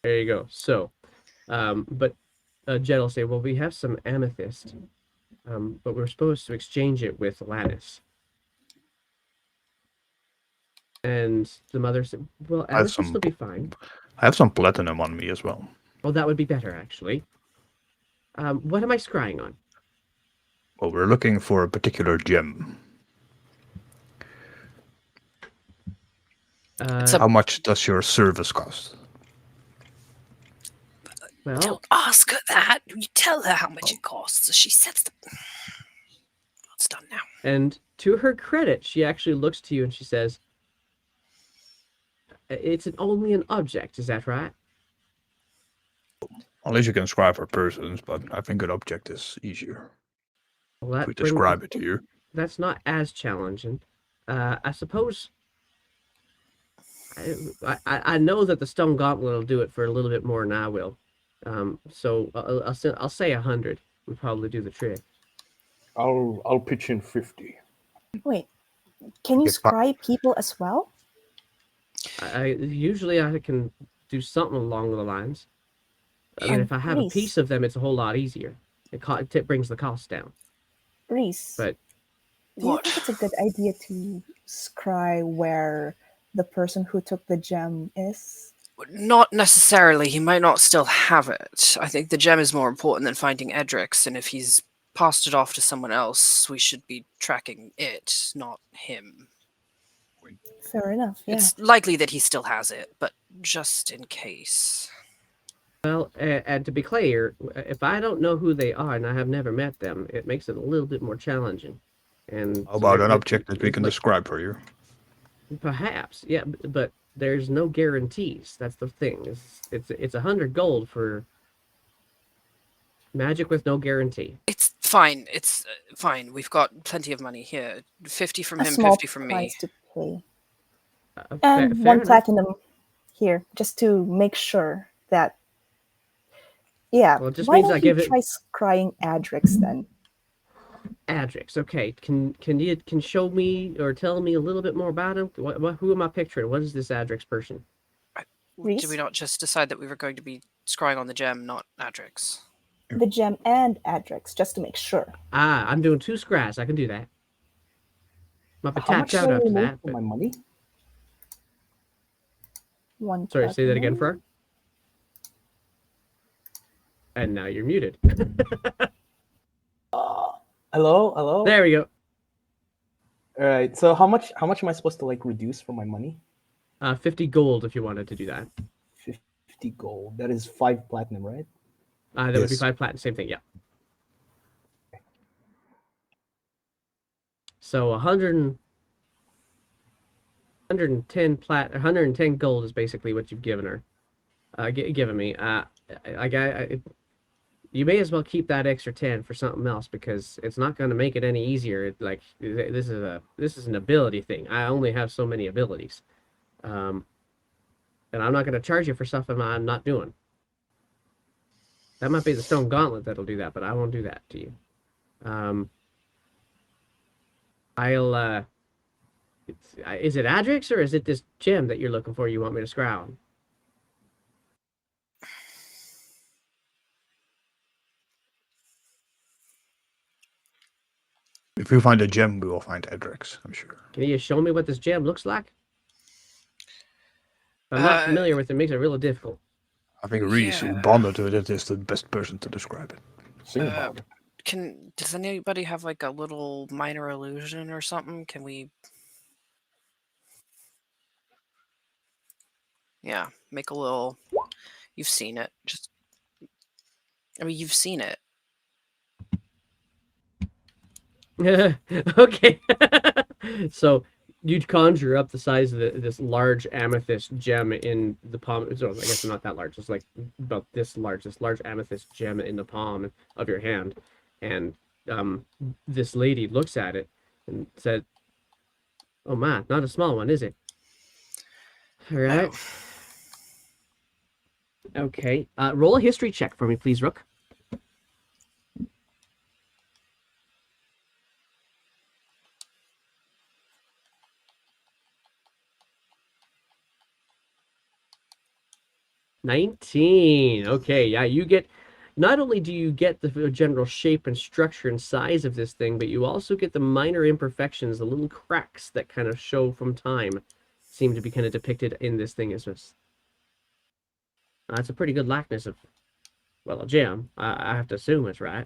A: There you go. So, but Jed will say, "Well, we have some amethyst, but we're supposed to exchange it with Lannis." And the mother said, "Well,
E: I have
A: amethyst
E: some.
A: will be fine.
E: I have some platinum on me as well.
A: Well, that would be better, actually. What am I scrying on?"
E: Well, we're looking for a particular gem. How much does your service cost?
A: Well,
C: Don't ask her that. You tell her how much it costs. She sets the. It's done now.
A: and to her credit, she actually looks to you and she says, "It's only an object, is that right?"
E: Unless you can scribe for persons, but I think an object is easier.
A: Well,
E: If we describe it to you.
A: That's not as challenging. I suppose I know that the stone gauntlet will do it for a little bit more than I will. So I'll say 100 would probably do the trick.
D: I'll pitch in 50.
G: Wait, can you
E: Get fi-
G: scry people as well?
A: I usually I can do something along the lines. I mean, if I have a
G: Reese.
A: piece of them, it's a whole lot easier. It brings the cost down.
G: Reese,
A: But
G: do you think it's a good idea to scry where the person who took the gem is?
C: Not necessarily. He might not still have it. I think the gem is more important than finding Edric's, and if he's passed it off to someone else, we should be tracking it, not him.
G: Fair enough, yeah.
C: It's likely that he still has it, but just in case.
A: well, and to be clear, if I don't know who they are and I have never met them, it makes it a little bit more challenging. And
E: How about an
A: it-
E: object that we
A: it's
E: can
A: like-
E: describe for you?
A: Perhaps, yeah, but there's no guarantees. That's the thing. It's 100 gold for magic with no guarantee.
C: It's fine. It's fine. We've got plenty of money here. 50 from
G: A
C: him,
G: small
C: 50 from me.
G: price to pay.
A: Fair
G: And one
A: enough.
G: platinum here, just to make sure that. Yeah,
A: Well, it just
G: why
A: means
G: don't
A: I give
G: you
A: it-
G: try scrying Adrix then?
A: Adrix, okay. Can you show me or tell me a little bit more about him? Who am I picturing? What is this Adrix person?
G: Reese?
C: Did we not just decide that we were going to be scrying on the gem, not Adrix?
G: The gem and Adrix, just to make sure.
A: I'm doing 2 scries. I can do that. Might be
F: How
A: tapped
F: much
A: out
F: do I
A: after
F: remove
A: that.
F: for
A: But...
F: my money?
G: One
A: Sorry, say that again,
G: platinum.
A: Frar. And now you're muted.
F: Hello?
A: There we go.
F: All right. So how much am I supposed to like reduce for my money?
A: 50 gold if you wanted to do that.
F: 50 gold. That is 5 platinum, right?
A: That would be
E: Yes.
A: 5 platinum. Same thing, yeah. So 110 gold is basically what you've given her. Given me. You may as well keep that extra 10 for something else because it's not going to make it any easier. This is an ability thing. I only have so many abilities. And I'm not going to charge you for stuff I'm not doing. That might be the stone gauntlet that'll do that, but I won't do that to you. Is it Adrix or is it this gem that you're looking for you want me to scry on?
E: If we find a gem, we will find Edrix, I'm sure.
A: Can you show me what this gem looks like? I'm not familiar with it. It makes it really difficult.
E: I think Reese, who
C: Yeah.
E: bonded with it, is the best person to describe it.
D: Sing about it.
C: Does anybody have like a little minor illusion or something? Can we? Yeah, make a little. You've seen it. You've seen it.
A: Okay. So you'd conjure up the size of this large amethyst gem in the palm. So I guess not that large. It's like about this large amethyst gem in the palm of your hand. And this lady looks at it and said, "Oh my, not a small one, is it?" All right. Okay. Roll a history check for me, please, Rook. $19. Okay, yeah, you get not only do you get the general shape and structure and size of this thing, but you also get the minor imperfections, the little cracks that kind of show from time, seem to be kind of depicted in this thing as well. That's a pretty good likeness of, well, a gem. I have to assume it's right.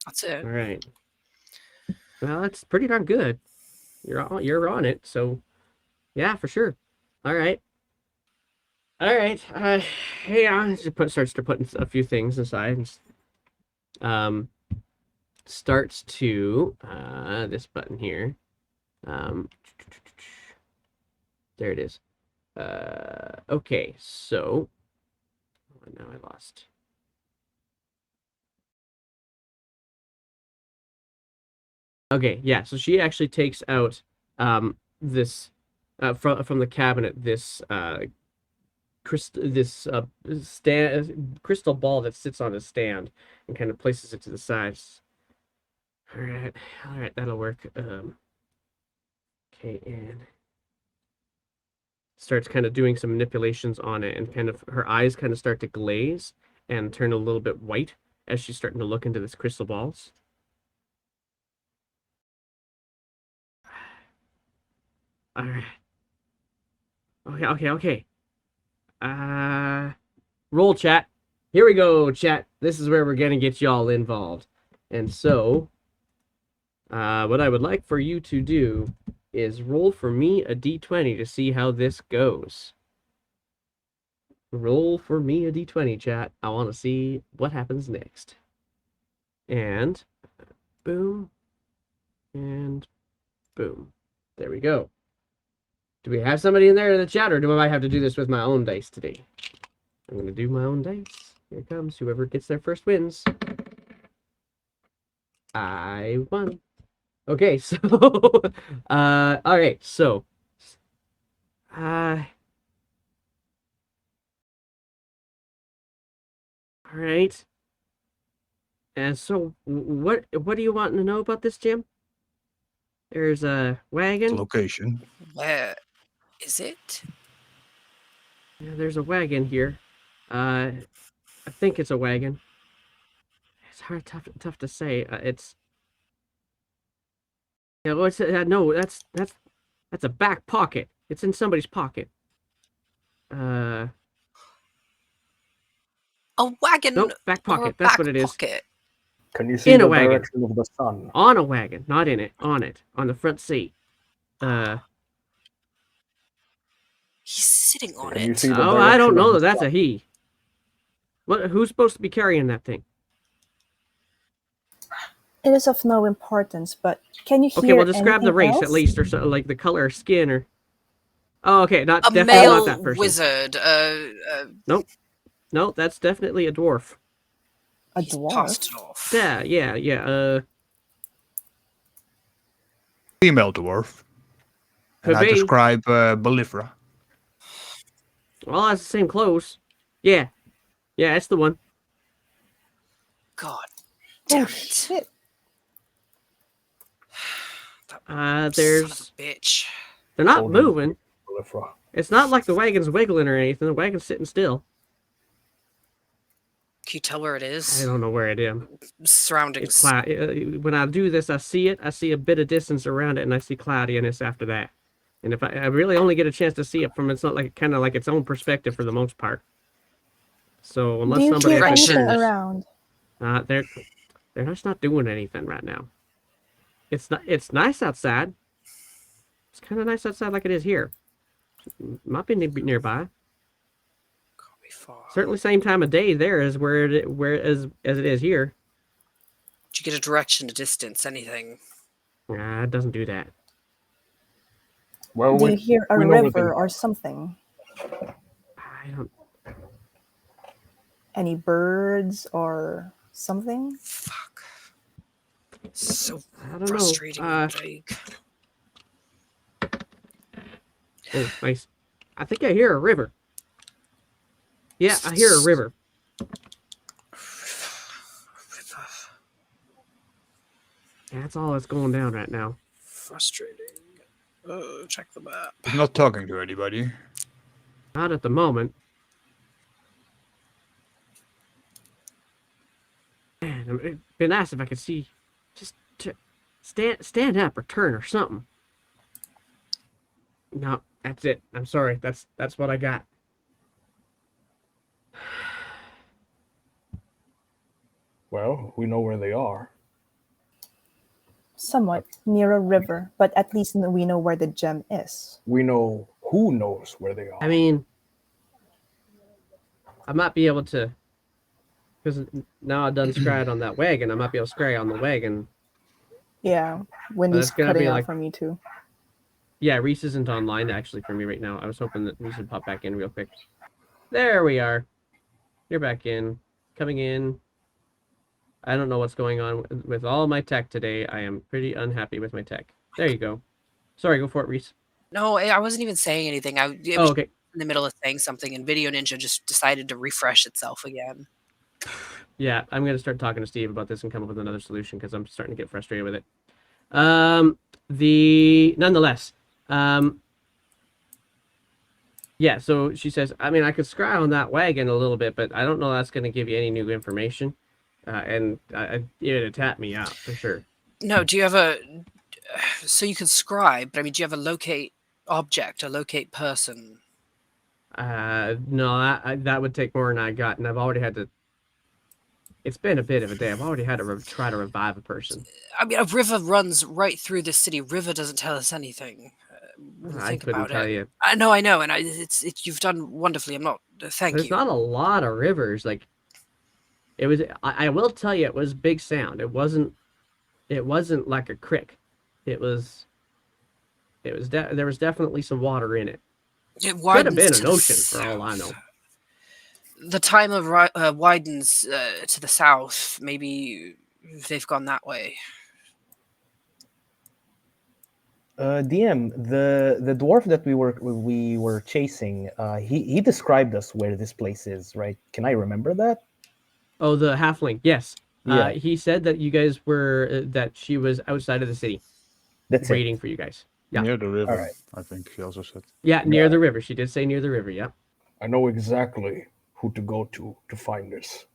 C: That's it.
A: All right. Well, that's pretty darn good. You're on it. So, yeah, for sure. All right. All right. Yeah. Starts to put a few things aside. Um, starts to this button here. There it is. Okay. So now I lost. Okay, yeah. So she actually takes out this from the cabinet this crystal ball that sits on a stand and kind of places it to the side. All right, that'll work. Okay, and starts kind of doing some manipulations on it, and kind of her eyes kind of start to glaze and turn a little bit white as she's starting to look into this crystal balls. All right. Okay. Roll, chat. Here we go, chat. This is where we're gonna get y'all involved. And so, what I would like for you to do is roll for me a d20 to see how this goes. Roll for me a d20, chat. I want to see what happens next. And boom, and boom. There we go. Do we have somebody in there in the chat, or do I have to do this with my own dice today? I'm going to do my own dice. Here it comes. Whoever gets their first wins. I won. Okay, so... alright, so... Alright. And so, what do you want to know about this, Jim? There's a wagon.
E: Location.
C: Where is it?
A: Yeah, there's a wagon here. I think it's a wagon. It's tough to say. It's... Yeah, well, it's, no, that's a back pocket. It's in somebody's pocket.
C: A wagon.
A: Nope, back
C: or a
A: pocket. That's
C: back
A: what it is.
C: pocket.
D: Can you see
A: In a
D: the
A: wagon.
D: direction of the sun?
A: On a wagon, not in it. On it. On the front seat.
C: He's sitting on
D: Can you
C: it.
D: see the
A: Oh, I don't
D: direction
A: know
D: of
A: that
D: the
A: that's a
D: sun?
A: he. What? Who's supposed to be carrying that thing?
G: It is of no importance, but can you hear
A: Okay, well, describe the
G: anything
A: race
G: else?
A: at least, or so, like the color of skin, or. Oh, okay,
C: A
A: definitely
C: male
A: not that person.
C: wizard.
A: No, that's definitely a dwarf.
G: A
C: He's
G: dwarf?
C: passed it off.
A: Yeah.
E: Female dwarf.
A: Could
E: And I
A: be.
E: describe Bolifera.
A: Well, that's the same clothes. Yeah, that's the one.
C: God damn
G: Oh,
C: it.
G: shit.
C: Son
A: There's.
C: of a bitch.
A: They're not
D: Holding
A: moving.
D: Bolifera.
A: It's not like the wagon's wiggling or anything. The wagon's sitting still.
C: Can you tell where it
A: I
C: is?
A: don't know where it is.
C: Surroundings.
A: It's cloud. When I do this, I see it. I see a bit of distance around it, and I see cloudiness after that. And if I really only get a chance to see it from, it's not like kind of like its own perspective for the most part. So unless
G: Do you
A: somebody
G: hear
A: actually
G: anything
A: turns,
G: around?
A: they're just not doing anything right now. It's not. It's nice outside. It's kind of nice outside, like it is here. Might be nearby.
C: Can't be far.
A: Certainly, same time of day there is as it is here.
C: Did you get a direction, a distance, anything?
A: Nah, it doesn't do that.
D: Well,
G: Do you hear a
D: we know where they
G: river
D: are.
G: or something?
A: I don't.
G: Any birds or something?
C: Fuck. So
A: I don't know.
C: frustrating and vague.
A: Oh, nice. I think I hear a river. Yeah, I hear a river. Yeah, that's all that's going down right now.
C: Frustrating. Oh, check the map.
E: He's not talking to anybody.
A: Not at the moment. It'd be nice if I could see. Just stand up or turn or something. No, that's it. I'm sorry. That's what I got.
D: Well, we know where they are.
G: Somewhat near a river, but at least we know where the gem is.
D: We know who knows where they are.
A: I mean, I might be able to, because now I've done scryed on that wagon. I might be able to scry on the wagon.
G: Yeah, Wendy's
A: that's gonna
G: cutting
A: be
G: out
A: like-
G: for me too.
A: Yeah, Reese isn't online actually for me right now. I was hoping that Reese would pop back in real quick. There we are. You're back in. Coming in. I don't know what's going on with all my tech today. I am pretty unhappy with my tech. There you go. Sorry, go for it, Reese.
C: No, I wasn't even saying anything. It
A: Oh,
C: was
A: okay.
C: in the middle of saying something, and Video Ninja just decided to refresh itself again.
A: Yeah, I'm gonna start talking to Steve about this and come up with another solution because I'm starting to get frustrated with it. Nonetheless, yeah. So she says, I mean, I could scry on that wagon a little bit, but I don't know that's gonna give you any new information, and it'd tap me out for sure.
C: No, do you have a? So you can scribe, but I mean, do you have a locate object, a locate person?
A: No, that would take more than I got, and I've already had to. It's been a bit of a day. I've already had to try to revive a person.
C: I mean, a river runs right through the city. River doesn't tell us anything.
A: I
C: Think
A: couldn't
C: about
A: tell
C: it.
A: you.
C: I know, and you've done wonderfully. I'm not. Thank
A: There's
C: you.
A: not a lot of rivers. Like it was. I will tell you, it was big sound. It wasn't. It wasn't like a creek. It was. There was definitely some water in it.
C: It
A: Could have
C: widens
A: been
C: to
A: an
C: the
A: ocean for all I know.
C: south. The time of widens to the south. Maybe they've gone that way.
F: DM, the dwarf that we were chasing, he described us where this place is, right? Can I remember that?
A: Oh, the halfling. Yes.
F: Yeah.
A: He said that you guys were that she was outside of the city,
F: That's
A: waiting
F: it.
A: for you guys. Yeah.
E: Near the river,
F: right.
E: I think he also said.
A: Yeah, near
F: Yeah.
A: the river. She did say near the river. Yeah.
D: I know exactly who to go to find this.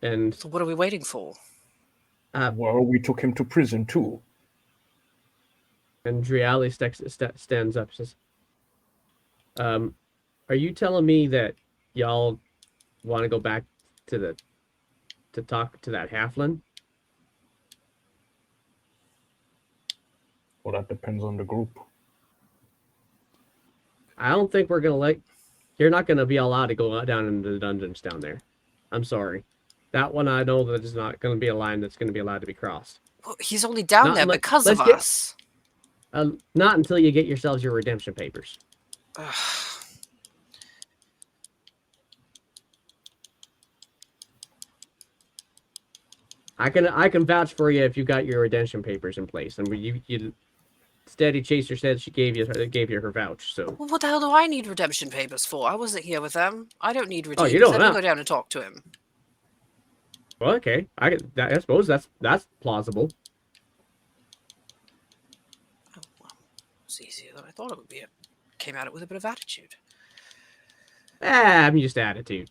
A: And
C: So what are we waiting for?
D: Well, we took him to prison too.
A: Driali stands up. Says, are you telling me that y'all want to go back to talk to that halfling?
D: Well, that depends on the group.
A: I don't think we're gonna you're not gonna be allowed to go down into the dungeons down there. I'm sorry. That one I know that is not gonna be a line that's gonna be allowed to be crossed.
C: Well, he's only down
A: Not
C: there
A: unless-
C: because
A: let's
C: of
A: get-
C: us.
A: Not until you get yourselves your redemption papers.
C: Ugh.
A: I can vouch for you if you got your redemption papers in place. And you Steady Chaser said she gave you her vouch. So
C: Well, what the hell do I need redemption papers for? I wasn't here with them. I don't need
A: Oh,
C: redeemers.
A: you don't
C: Let me
A: know.
C: go down and talk to him.
A: well, okay. I suppose that's plausible.
C: Oh, well, it's easier than I thought it would be. It came at it with a bit of attitude.
A: I'm just attitude.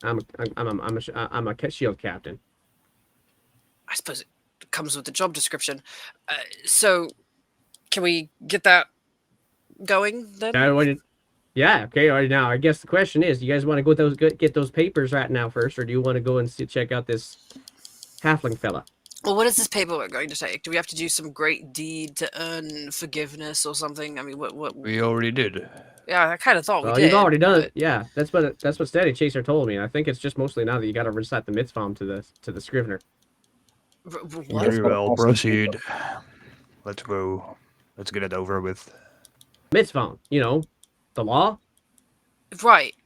A: I'm a shield captain.
C: I suppose it comes with the job description. So, can we get that going then?
A: Yeah, okay. All right, now I guess the question is, do you guys want to get those papers right now first, or do you want to go and check out this halfling fella?
C: Well, what is this paperwork going to take? Do we have to do some great deed to earn forgiveness or something? I mean, what?
E: We already did.
C: Yeah, I kind of thought
A: Well,
C: we did.
A: you've already done
C: but-
A: it. Yeah, that's what Steady Chaser told me. I think it's just mostly now that you got to recite the mitzvah to the scrivener.
C: What?
E: Very
D: not
E: well,
D: possible.
E: proceed. Let's go. Let's get it over with.
A: Mitzvah, the law.
C: Right.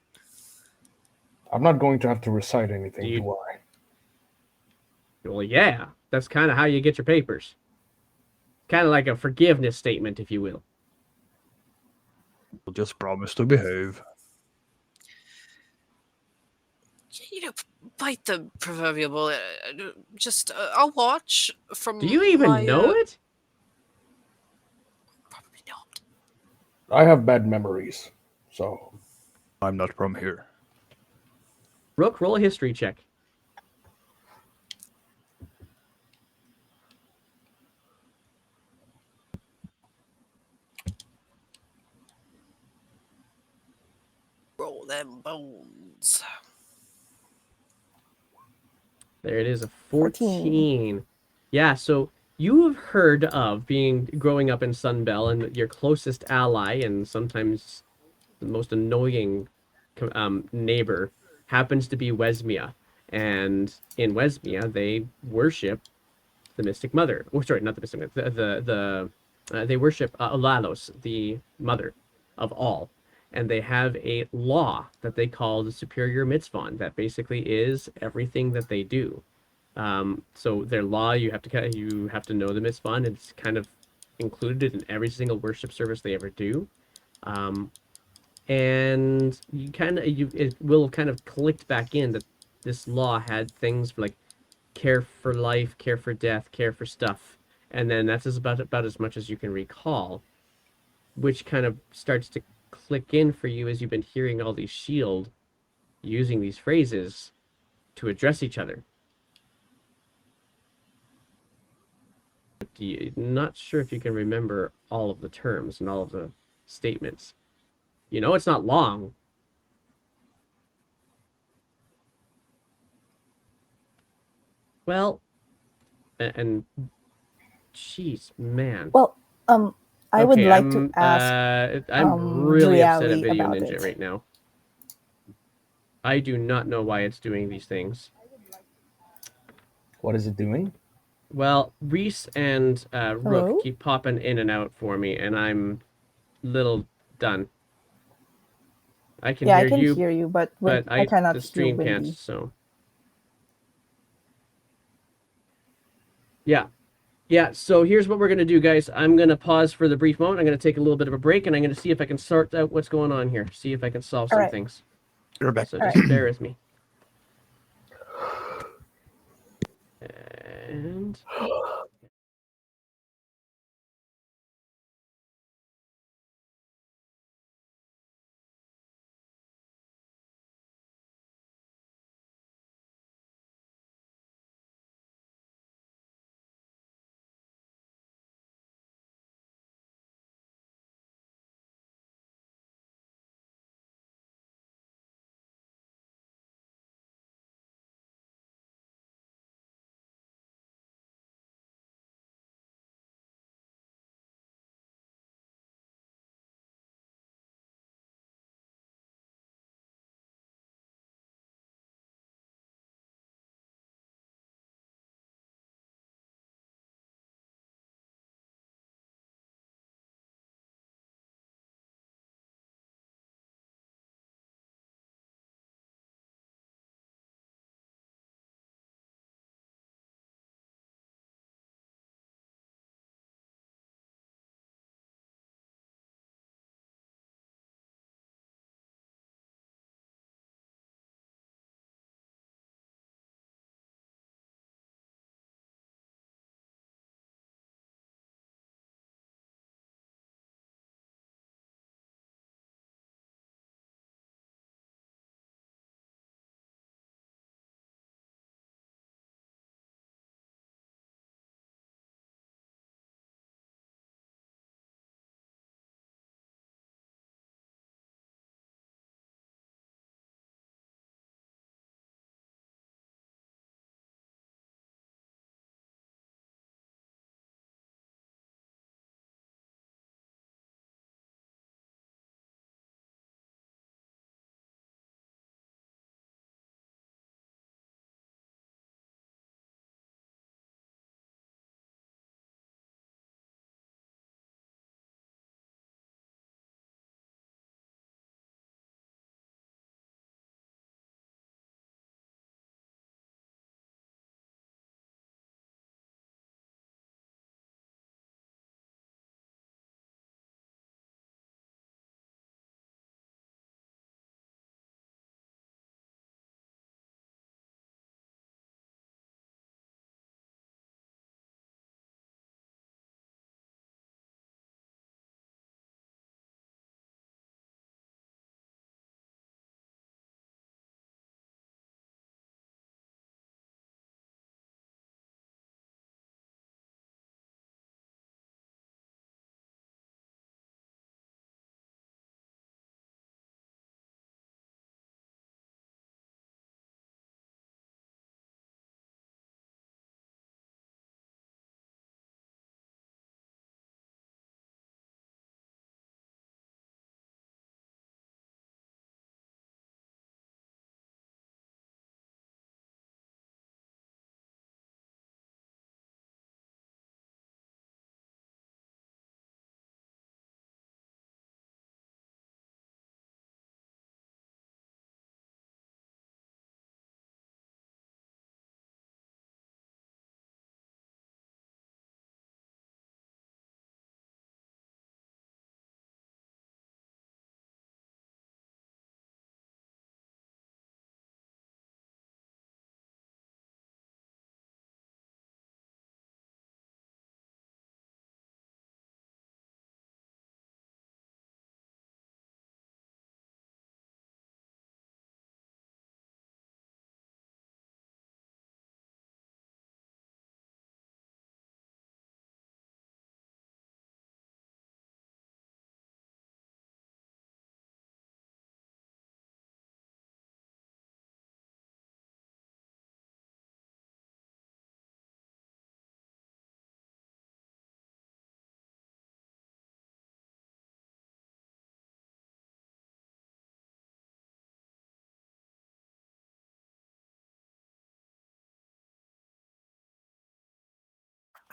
D: I'm not going to have to recite anything,
A: Do you-
D: do I?
A: Well, yeah, that's kind of how you get your papers. Kind of like a forgiveness statement, if you will.
E: We'll just promise to behave.
C: Bite the proverbial bullet. Just, I'll watch from.
A: Do you even
C: my,
A: know it?
C: Probably not.
D: I have bad memories, so
E: I'm not from here.
A: Rook, roll a history check.
C: Roll them bones.
A: There it is, a
G: 14.
A: 14. Yeah, so you have heard of growing up in Sunbelt, and your closest ally and sometimes the most annoying neighbor happens to be Wesmia. And in Wesmia, they worship the Mystic Mother. Or sorry, not the Mystic Mother. They worship Alalos, the mother of all, and they have a law that they call the Superior Mitzvah that basically is everything that they do. So their law, you have to know the mitzvah, and it's kind of included in every single worship service they ever do. Um, and it will kind of clicked back in that this law had things for, like, care for life, care for death, care for stuff, and then that's about as much as you can recall, which kind of starts to click in for you as you've been hearing all these shield using these phrases to address each other. Not sure if you can remember all of the terms and all of the statements. You know, it's not long. Well, and jeez, man.
G: Well, I would
A: Okay,
G: like to ask
A: I'm really upset at
G: Driali
A: Video
G: about
A: Ninja
G: it.
A: right now. I do not know why it's doing these things.
F: What is it doing?
A: Well, Reese and Rook
G: Hello?
A: keep popping in and out for me, and I'm little done. I can
G: Yeah, I
A: hear
G: can
A: you,
G: hear you, but
A: but
G: I cannot
A: the
G: hear
A: stream can't.
G: Windy.
A: So yeah, yeah. So here's what we're gonna do, guys. I'm gonna pause for the brief moment. I'm gonna take a little bit of a break, and I'm gonna see if I can sort out what's going on here. See if I can solve
G: All
A: some
G: right.
A: things.
E: You're back.
A: So
G: All
A: just
G: right.
A: bear with me. And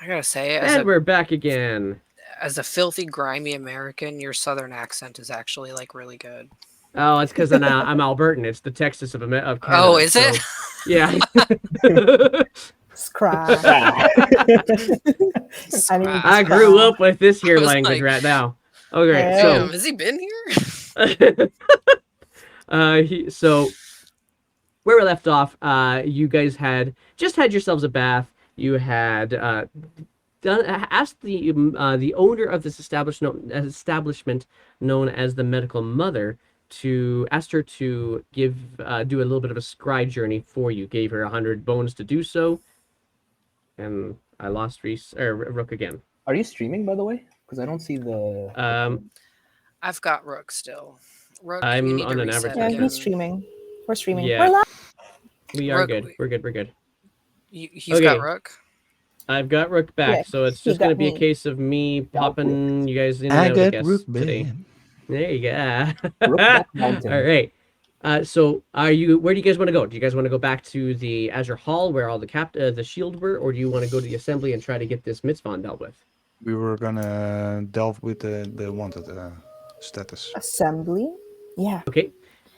C: I gotta say,
A: And we're back again.
C: as a filthy, grimy American, your southern accent is actually like really good.
A: Oh, it's because I'm Albertan. It's the Texas of Canada.
C: Oh, is it?
A: So, yeah.
G: Scratch.
F: Ah,
G: I mean,
A: I grew
G: scratch.
A: up with this here
C: I was
A: language
C: like,
A: right now. Okay,
G: Hey.
A: so
C: damn, has he been here?
A: so where we left off, you guys had just had yourselves a bath. You had asked the owner of this establishment known as the Medical Mother to asked her to do a little bit of a scry journey for you. Gave her 100 bones to do so, and I lost Rook again.
F: are you streaming, by the way? Because I don't see the.
C: I've got Rook still. Rook, you
A: I'm
C: need
A: on
C: to
A: an
C: reset
G: Yeah,
A: advertisement.
C: again.
G: he's streaming. We're streaming.
A: Yeah.
G: We're live.
A: We are
C: Rook,
A: good. We're good. We're good.
C: He's got Rook.
A: I've got Rook back,
G: Yeah,
A: so it's
G: he
A: just gonna
G: got
A: be a
G: me.
A: case of me popping you guys in and
E: I
A: out, I
E: got
A: guess,
E: Rook
A: today.
E: back.
A: There you
F: Rook
A: go.
F: back mountain.
A: All right. So where do you guys want to go? Do you guys want to go back to the Azure Hall where all the shield were, or do you want to go to the assembly and try to get this Mitzvah dealt with?
E: We were gonna delve with the wanted status.
G: Assembly. Yeah.
A: Okay.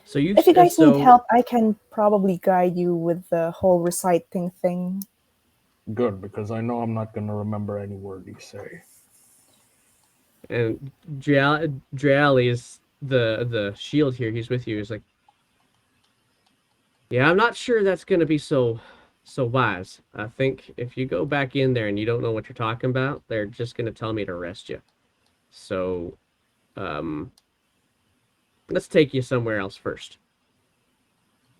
A: So
G: If you guys need help, I can probably guide you with the whole reciting thing.
D: Good, because I know I'm not going to remember any word you say.
A: And Dreali is the shield here. He's with you. He's like, yeah, I'm not sure that's gonna be so wise. I think if you go back in there and you don't know what you're talking about, they're just gonna tell me to arrest you. So, um, let's take you somewhere else first.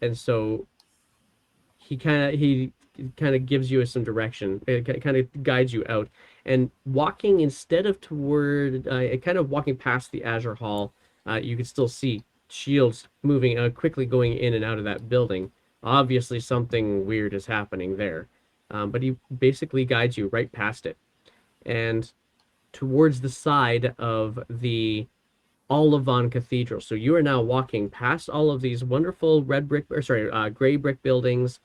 A: And so he kind of gives you some direction. It kind of guides you out. And walking instead of toward, kind of walking past the Azure Hall, you can still see shields moving quickly, going in and out of that building. Obviously, something weird is happening there. But he basically guides you right past it, and towards the side of the Olivon Cathedral. So you are now walking past all of these wonderful gray brick buildings,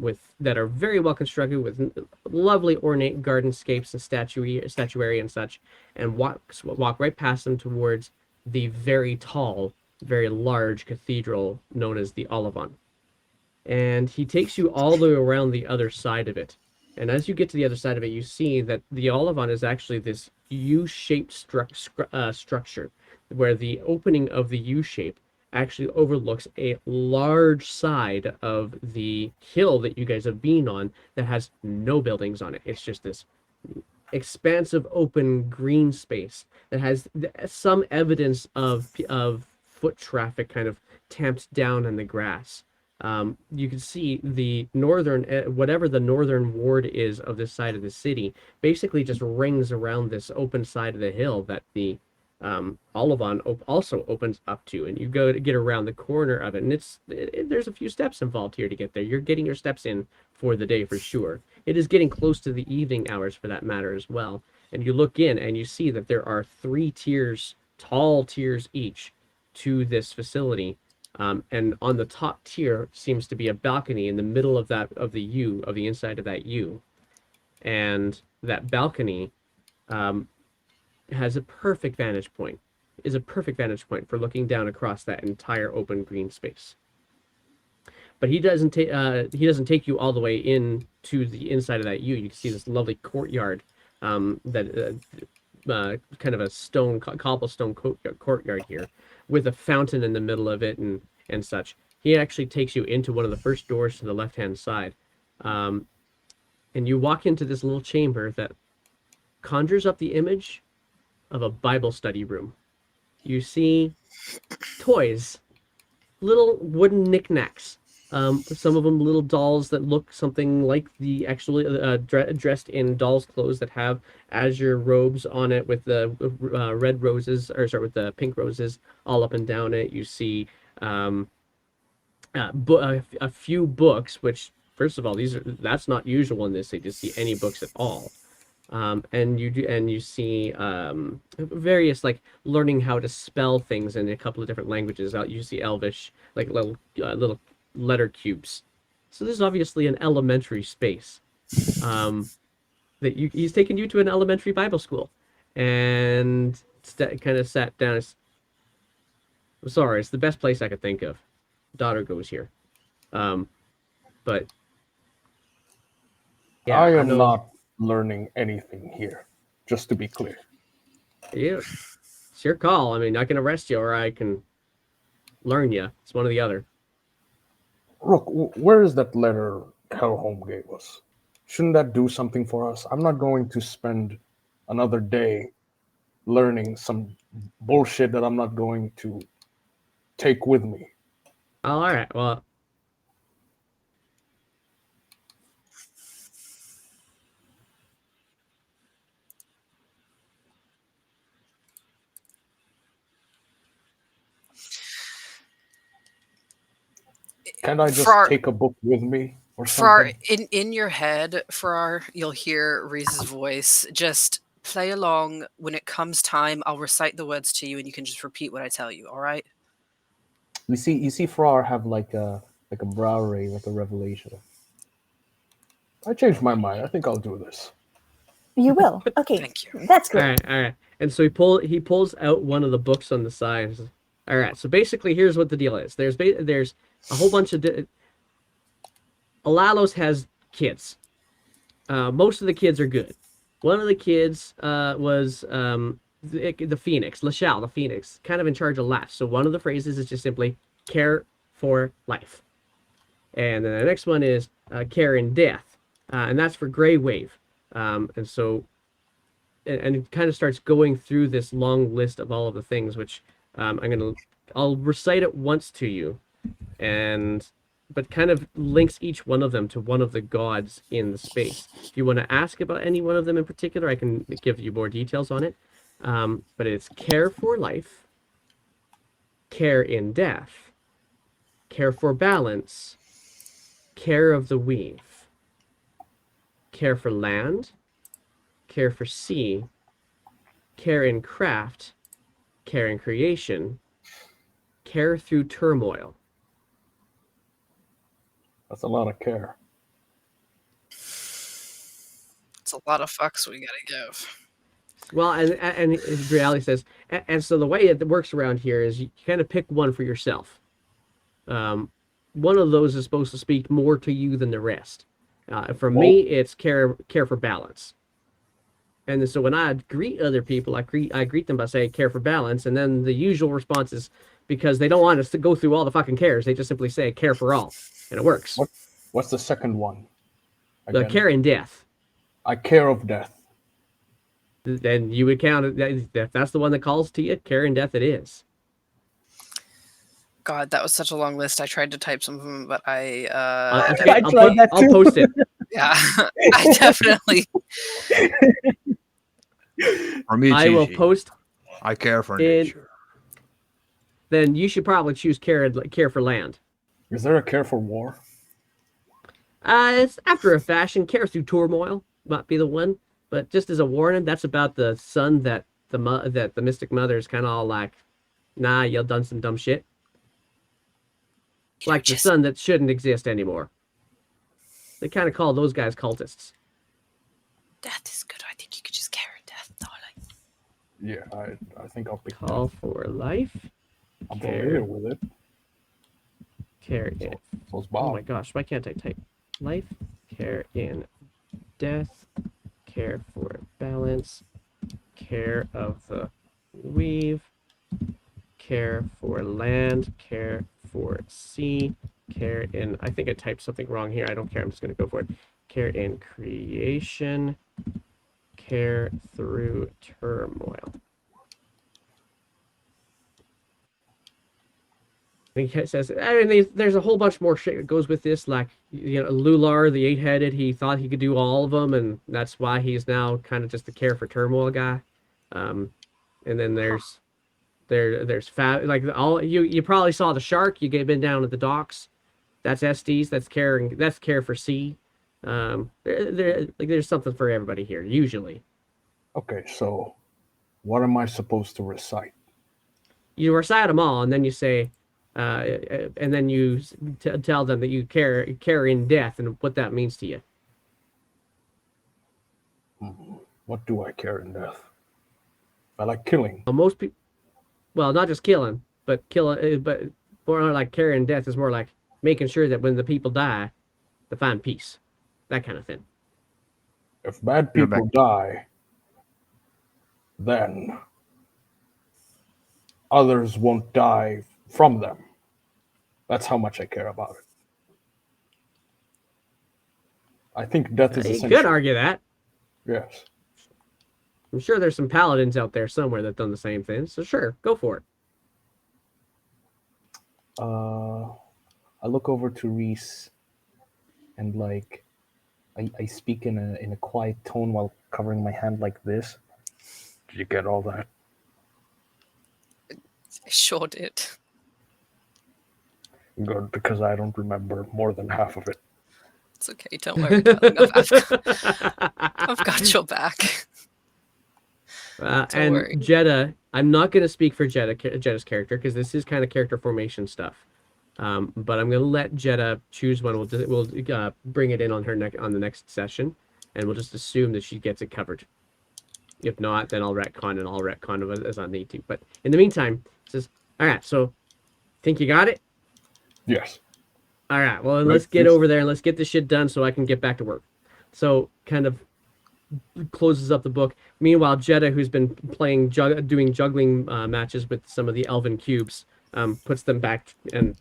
A: with that are very well constructed, with lovely ornate gardenscapes and statuary and such, and walk right past them towards the very tall, very large cathedral known as the Olivon. And he takes you all the way around the other side of it. And as you get to the other side of it, you see that the Olivon is actually this U-shaped structure, where the opening of the U shape actually overlooks a large side of the hill that you guys have been on that has no buildings on it. It's just this expansive open green space that has some evidence of foot traffic kind of tamped down in the grass. You can see the northern, whatever the northern ward is of this side of the city, basically just rings around this open side of the hill that the Olivon also opens up to, and you go to get around the corner of it, and there's a few steps involved here to get there. You're getting your steps in for the day for sure. It is getting close to the evening hours for that matter as well, and you look in and you see that there are 3 tiers, tall tiers each, to this facility. And on the top tier seems to be a balcony in the middle of the inside of that U, and that balcony has a perfect vantage point. Is a perfect vantage point for looking down across that entire open green space. But he doesn't take you all the way in to the inside of that U. You can see this lovely courtyard, that kind of a cobblestone courtyard here, with a fountain in the middle of it and such. He actually takes you into one of the first doors to the left hand side, and you walk into this little chamber that conjures up the image of a Bible study room. You see toys, little wooden knickknacks. Some of them little dolls that look something like the actually dressed in doll's clothes that have azure robes on it with the red roses, or sorry, with the pink roses all up and down it. You see a few books, which first of all, that's not usual in this city to see any books at all. And you see various, like, learning how to spell things in a couple of different languages. You see Elvish, like little letter cubes. So this is obviously an elementary space. that he's taken you to an elementary Bible school, and kind of sat down. I'm sorry, it's the best place I could think of. Daughter goes here, but yeah,
D: I
A: I
D: am
A: know.
D: not learning anything here, just to be clear.
A: Yeah, it's your call. I mean, I can arrest you or I can learn you. It's one or the other.
D: Rook, where is that letter Hellholm gave us? Shouldn't that do something for us? I'm not going to spend another day learning some bullshit that I'm not going to take with me.
A: All right. Well,
D: Can't I just
C: Farrar,
D: take a book with me or
C: Farrar,
D: something?
C: in your head, Farrar, you'll hear Reese's voice. Just play along. When it comes time, I'll recite the words to you, and you can just repeat what I tell you. All right?
F: You see Farrar have like a brow raise at the revelation.
D: I changed my mind. I think I'll do this.
G: You will. Okay,
C: Thank you.
G: that's
A: all
G: great.
A: right, all right. And so he pulls out one of the books on the side. And says, all right. So basically, here's what the deal is. There's a whole bunch of Alalos has kids. Most of the kids are good. One of the kids was the Phoenix, Lachelle, the Phoenix, kind of in charge of life. So one of the phrases is just simply care for life. And then the next one is care in death. And that's for Grey Wave. And so, and it kind of starts going through this long list of all of the things, which I'll recite it once to you. And but kind of links each one of them to one of the gods in the space. If you want to ask about any one of them in particular, I can give you more details on it. But it's care for life, care in death, care for balance, care of the weave, care for land, care for sea, care in craft, care in creation, care through turmoil.
D: That's a lot of care.
C: It's a lot of fucks we gotta give.
A: Well, and reality says, and so the way it works around here is you kind of pick one for yourself. One of those is supposed to speak more to you than the rest. For me, it's care for balance. And so when I greet other people, I greet them by saying care for balance, and then the usual response is because they don't want us to go through all the fucking cares. They just simply say care for all, and it works.
D: What's the second one?
A: The care in death.
D: I care of death.
A: Then you would count it. That's the one that calls to you. Care in death. It is.
C: God, that was such a long list. I tried to type some of them, but
A: I'll post it.
C: Yeah, I definitely.
E: For me,
A: I will
E: Gigi,
A: post.
E: I care for
A: in-
E: nature.
A: Then you should probably choose care for land.
D: Is there a care for war?
A: It's after a fashion. Care through turmoil might be the one, but just as a warning, that's about the son that the Mystic Mother is kind of all like, nah, you've done some dumb shit. Like the son that shouldn't exist anymore. They kind of call those guys cultists.
C: Death is good. I think you could just care in death, darling.
D: Yeah, I think I'll pick
A: Call
D: that.
A: for life.
D: I'm
A: care.
D: familiar with it.
A: Care in.
D: So's
A: Oh
D: Bob.
A: my gosh, why can't I type? Life, care in death, care for balance, care of the weave, care for land, care for sea, care in. I think I typed something wrong here. I don't care. I'm just going to go for it. Care in creation, care through turmoil. I think it says, I mean, there's a whole bunch more shit that goes with this. Like, Lular, the eight-headed, he thought he could do all of them, and that's why he's now kind of just the care for turmoil guy. And then there's like all you probably saw the shark. You've been down at the docks. That's Estes. That's care for sea. There's something for everybody here usually.
D: Okay, so what am I supposed to recite?
A: You recite them all, and then you say, and then you tell them that you care in death and what that means to you.
D: What do I care in death? I like killing.
A: Most people, well, not just killing, but but more like carrying death is more like making sure that when the people die, they find peace, that kind of thing.
D: If bad
E: You're back.
D: people die, then others won't die from them. That's how much I care about it. I think death is
A: You
D: essential.
A: could argue that.
D: Yes.
A: I'm sure there's some paladins out there somewhere that done the same thing. So sure, go for it.
F: I look over to Reese and like I speak in a quiet tone while covering my hand like this.
D: Did you get all that?
C: I sure did.
D: Good, because I don't remember more than half of it.
C: It's okay. Don't worry, darling. I've got your back.
A: And
C: worry.
A: Jeddah, I'm not going to speak for Jeddah's character because this is kind of character formation stuff. But I'm going to let Jeddah choose one. We'll bring it in on on the next session, and we'll just assume that she gets it covered. If not, then I'll retcon it as I need to. But in the meantime, it says, all right, so think you got it?
D: Yes.
A: All right, well, then
D: Right,
A: let's get
D: yes.
A: over there and let's get this shit done so I can get back to work. So kind of closes up the book. Meanwhile, Jeddah, who's been playing doing juggling matches with some of the elven cubes, puts them back and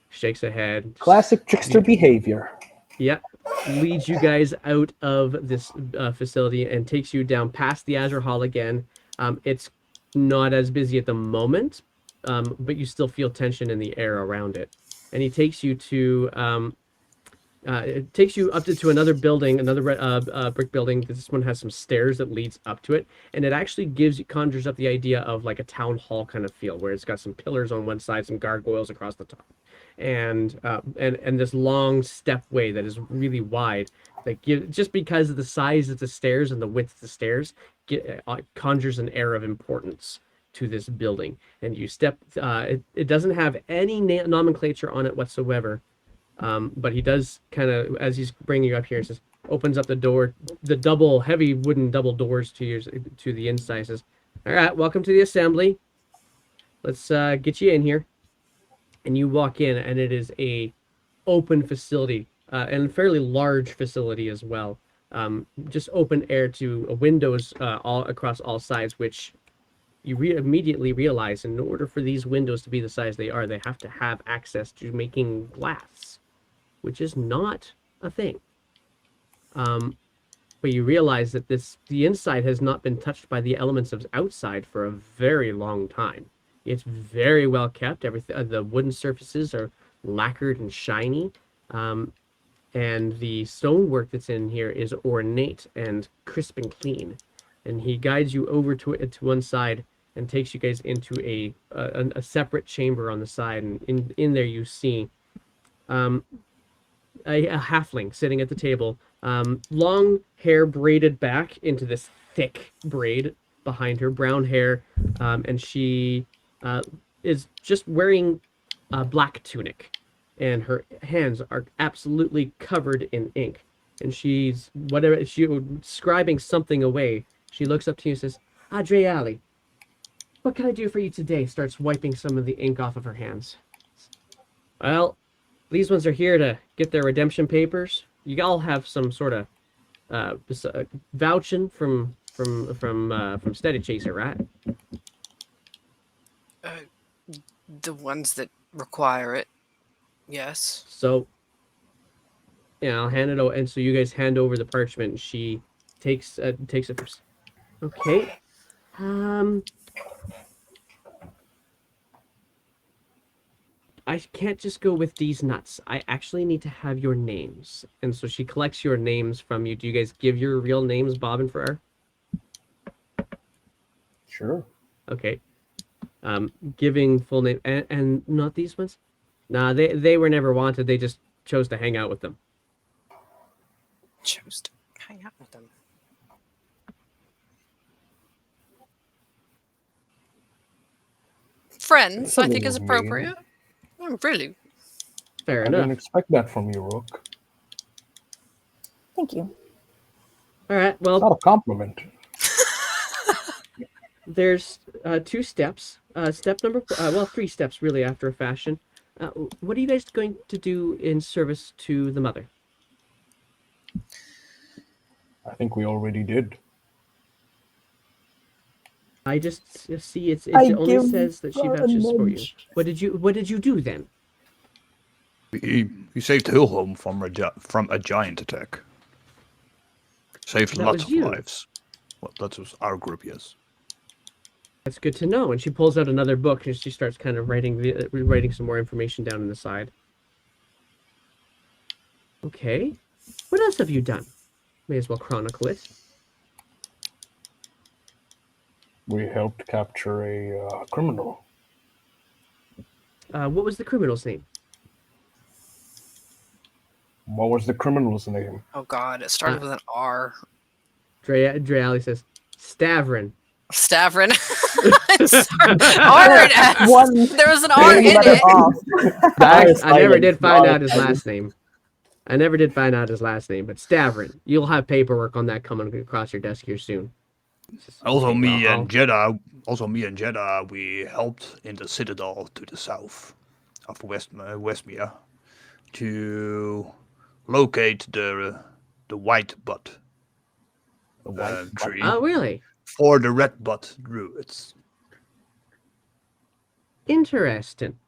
A: shakes a head.
F: Classic trickster behavior.
A: Yep. Leads you guys out of this facility and takes you down past the Azure Hall again. It's not as busy at the moment, but you still feel tension in the air around it. And he takes you to it takes you up to another building, another brick building. This one has some stairs that leads up to it, and it actually conjures up the idea of like a town hall kind of feel, where it's got some pillars on one side, some gargoyles across the top, and this long stepway that is really wide. That just because of the size of the stairs and the width of the stairs, conjures an air of importance to this building. And you step. It doesn't have any nomenclature on it whatsoever. But he does kind of, as he's bringing you up here, says, opens up the door, the heavy wooden double doors to the inside. Says, "All right, welcome to the assembly. Let's get you in here." And you walk in, and it is a open facility, and a fairly large facility as well. Just open air to windows all across all sides, which you immediately realize, in order for these windows to be the size they are, they have to have access to making glass, which is not a thing. But you realize that the inside has not been touched by the elements of outside for a very long time. It's very well kept. Everything, the wooden surfaces are lacquered and shiny, and the stonework that's in here is ornate and crisp and clean. And he guides you over to one side and takes you guys into a separate chamber on the side. And in there you see a halfling sitting at the table, long hair braided back into this thick braid behind her, brown hair, and she is just wearing a black tunic, and her hands are absolutely covered in ink. And she's scribing something away. She looks up to you and says, "Adriali, what can I do for you today?" Starts wiping some of the ink off of her hands. "Well, these ones are here to get their redemption papers. You all have some sort of vouching from Steady Chaser, right?"
C: The ones that require it, yes.
A: So, yeah, I'll hand it over, and so you guys hand over the parchment. And she takes it first. Okay. I can't just go with these nuts. I actually need to have your names. And so she collects your names from you. Do you guys give your real names, Bob and Farrar?
F: Sure.
A: Okay. Giving full name and not these ones? Nah, they were never wanted. They just chose to hang out with them.
C: Chose to hang out with them. Friends, I think, is appropriate. Oh, really?
A: Fair
D: I
A: enough.
D: didn't expect that from you, Rook.
G: Thank you.
A: All right.
D: It's not
A: Well,
D: a compliment.
A: there's 2 steps. Step number, well, 3 steps really after a fashion. What are you guys going to do in service to the mother?
D: I think we already did.
A: I just see it
G: I
A: only
G: give
A: says that she
G: her a
A: vouches for you.
G: nudge.
A: What did you do then?
E: We saved Hillholm from a giant attack. Saved
A: That
E: lots
A: was
E: of
A: you.
E: lives. Well, that was our group, yes.
A: That's good to know. And she pulls out another book and she starts kind of writing some more information down on the side. Okay. What else have you done? May as well chronicle it.
D: We helped capture a criminal.
A: What was the criminal's name?
D: What was the criminal's name?
C: Oh God, it started with an R.
A: Dreali says, Stavrin.
C: Stavrin. R and S.
G: One
C: There was an R in
G: letter
C: it.
G: off.
A: I never did find out his last name. I never did find out his last name, but Stavrin. You'll have paperwork on that coming across your desk here soon.
E: Also,
A: Okay,
E: me
A: well,
E: and Jeddah, we helped in the citadel to the south of Westmere to locate the white butt
D: The white
E: tree
A: Oh, really?
E: for the red butt druids.
A: Interesting.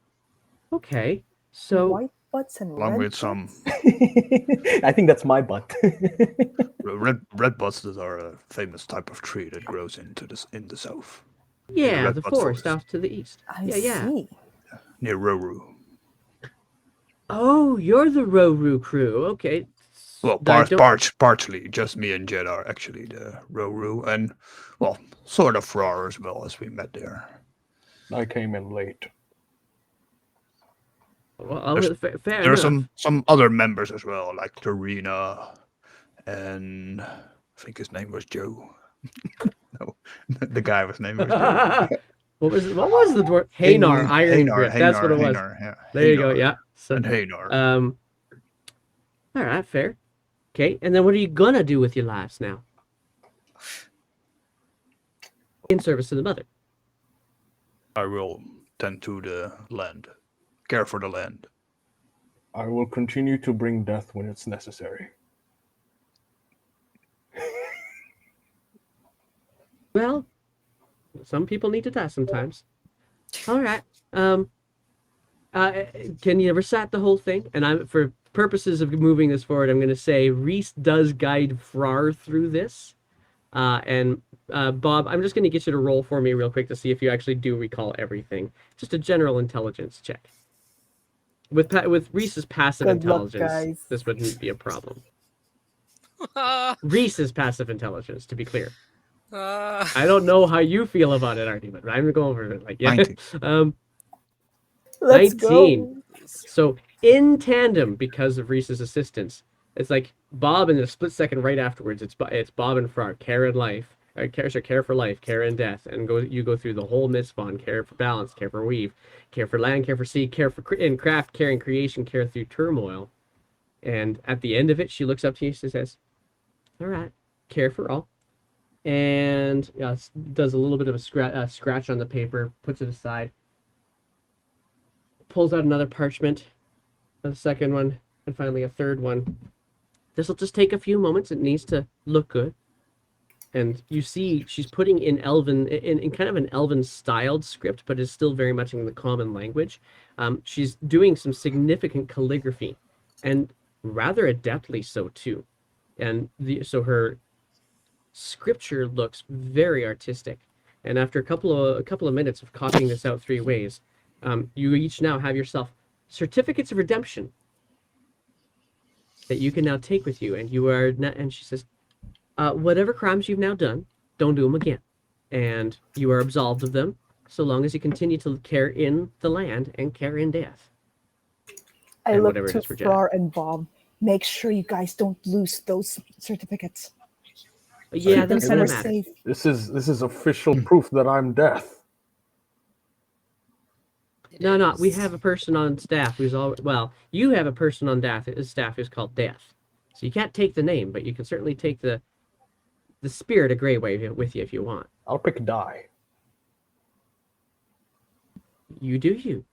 A: Okay, so
G: White butts and
E: Along
G: red
E: with some
F: I think that's my butt.
E: red butts that are a famous type of tree that grows in the south
A: yeah,
E: red
A: the
E: bud
A: forest
E: forest.
A: off to the east.
G: I
A: Yeah.
G: see.
E: near Roru.
A: Oh, you're the Roru crew. Okay.
E: Well,
A: I don't-
E: partially, just me and Jed are actually the Roru, and well, sort of Rar as well, as we met there.
D: I came in late.
A: Well, fair
E: There are
A: enough.
E: some other members as well, like Tarina, and I think his name was Joe. No, the guy was name was Joe.
A: What was the dwarf? Hanar, Iron
E: Hanar,
A: Grip. That's what it was.
E: Hanar, yeah.
A: There you go.
E: Hanar,
A: Yeah. So,
E: and Hanar.
A: All right, fair. Okay, and then what are you gonna do with your lives now? In service to the mother.
E: I will tend to the land, care for the land.
D: I will continue to bring death when it's necessary.
A: Well, some people need to die sometimes. All right. Can you recite the whole thing? And I'm for purposes of moving this forward, I'm going to say Reese does guide Frar through this. And Bob, I'm just going to get you to roll for me real quick to see if you actually do recall everything. Just a general intelligence check. With Reese's passive
G: Good luck,
A: intelligence,
G: guys.
A: this wouldn't be a problem. Reese's passive intelligence, to be clear. I don't know how you feel about it, Artie, but I'm going over it. Like, yeah.
E: 19.
G: Let's
A: 19.
G: go.
A: So in tandem, because of Reese's assistance, it's like Bob in a split second right afterwards. It's Bob and Frar, care and life, care for life, care and death, and you go through the whole Mistborn: care for balance, care for weave, care for land, care for sea, care for in craft, care in creation, care through turmoil. And at the end of it, she looks up to you and says, "All right, care for all." And does a little bit of a scratch on the paper, puts it aside, pulls out another parchment, a second one, and finally a third one. This will just take a few moments. It needs to look good. And you see she's putting in Elven, in kind of an Elven styled script, but is still very much in the common language. She's doing some significant calligraphy, and rather adeptly so too. And so her scripture looks very artistic. And after a couple of minutes of copying this out 3 ways, you each now have yourself certificates of redemption that you can now take with you. And you are not, and she says, whatever crimes you've now done, don't do them again. And you are absolved of them so long as you continue to care in the land and care in death.
G: I
A: And
G: look
A: whatever it
G: to
A: is for Jedi.
G: Frar and Bob. Make sure you guys don't lose those certificates.
A: Yeah,
G: Keep them
A: that's kind
G: somewhere
A: of matter.
G: safe.
D: This is official proof that I'm death.
A: No, we have a person on staff who's you have a person on staff who's called Death. So you can't take the name, but you can certainly take the the spirit of Greyway with you if you want.
D: I'll pick die.
A: You do you.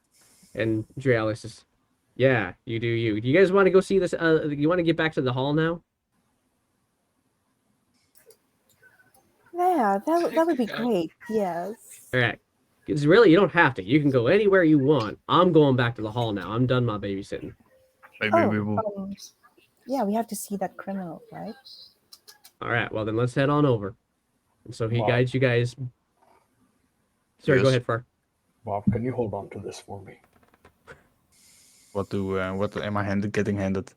A: And Drealis says, yeah, you do you. Do you guys want to go see this? You want to get back to the hall now?
G: Yeah, that would be great. Yes.
A: All right. Because really, you don't have to. You can go anywhere you want. I'm going back to the hall now. I'm done my babysitting.
E: Maybe we will.
G: Yeah, we have to see that criminal, right?
A: All right. Well, then let's head on over. And so he
D: Wow.
A: guides you guys. Sorry, go
E: Yes.
A: ahead, Far.
D: Bob, can you hold on to this for me?
E: What am I getting handed?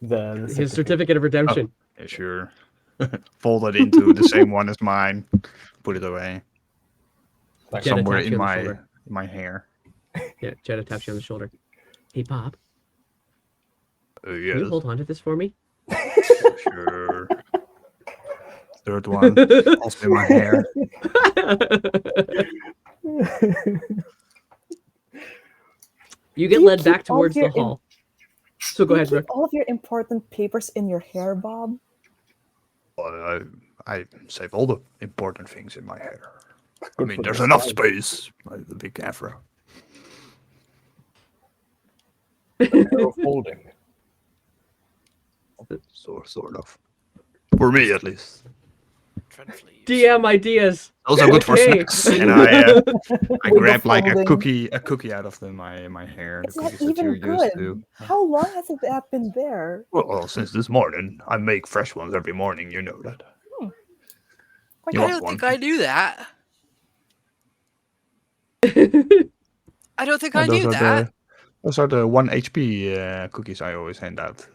F: The
A: His certificate of redemption.
E: Yeah, sure. Fold it into the same one as mine. Put it away
D: Thanks.
A: Jetta
E: somewhere
A: taps
E: in
A: you on the
E: my
A: shoulder.
E: hair.
A: Yeah, Jetta taps you on the shoulder. Hey, Bob, can
E: Yes,
A: you hold on to this for me?
E: sure. Third one, also in my hair.
A: You
G: Do
A: get
G: you
A: led
G: keep
A: back
G: all
A: towards the
G: your
A: hall. So go
G: Do you
A: ahead,
G: keep
A: Brooke.
G: all of your important papers in your hair, Bob?
E: Well, I save all the important things in my hair. I
D: Good
E: mean,
D: for
E: there's
D: the
E: enough
D: style.
E: space. Like the big afro.
D: Hair of holding.
E: Sort of. For me, at least.
C: Dreadfully used.
A: DM ideas.
E: Also good for
A: Okay.
E: snacks. And I
G: With
E: grab
G: the
E: like a
G: folding.
E: cookie out of my hair.
G: Is
E: The
G: that
E: cookies that
G: even
E: you're used
G: good?
E: to.
G: How long has that been there?
E: Well, since this morning, I make fresh ones every morning. You know that.
G: Quite
E: You
C: I
E: want
C: don't
E: one?
C: think I knew that. I don't think I
E: those
C: knew
E: are
C: that.
E: those are the 1 HP cookies I always hand out.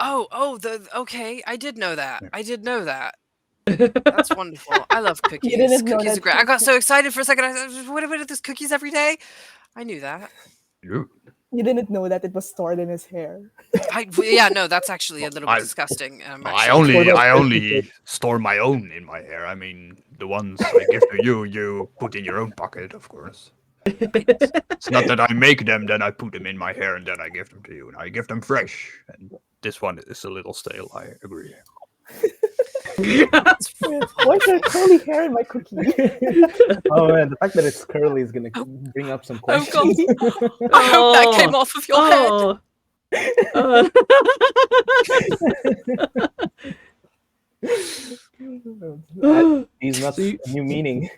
C: Okay. I did know that.
E: Yeah.
C: I did know that. That's wonderful. I love cookies.
G: didn't know
C: Cookies
G: that
C: are great. I got so excited for a second. I was what are these cookies every day? I knew that.
E: You-
G: You didn't know that it was stored in his hair.
C: Yeah, no, that's actually a little bit
E: I-
C: disgusting.
E: I
C: Actually,
E: only store my own in my hair. I mean, the ones I give to you, you put in your own pocket, of course. It's not that I make them, then I put them in my hair, and then I give them to you. And I give them fresh. And this one is a little stale, I agree.
G: Why is there curly hair in my cookie?
F: Oh man, the fact that it's curly is gonna bring up some
C: Oh, God.
F: questions.
C: I hope that came off of your head.
A: Oh.
F: These nuts,
A: So you-
F: a new meaning.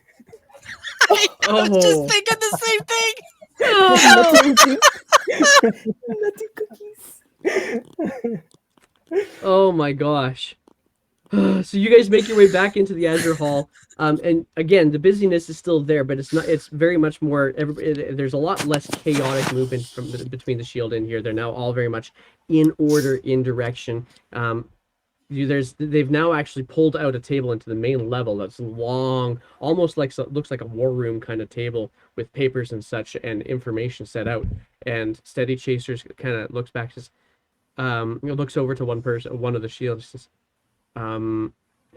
C: I was
A: Oh.
C: just thinking the same thing.
G: Nutty cookies.
A: Oh my gosh. So you guys make your way back into the Azure Hall. And again, the busyness is still there, but it's very much more, there's a lot less chaotic movement between the shield in here. They're now all very much in order, in direction. They've now actually pulled out a table into the main level that's long, almost like looks like a war room kind of table with papers and such and information set out. And Steady Chasers kind of looks back, says, looks over to one of the shields, says,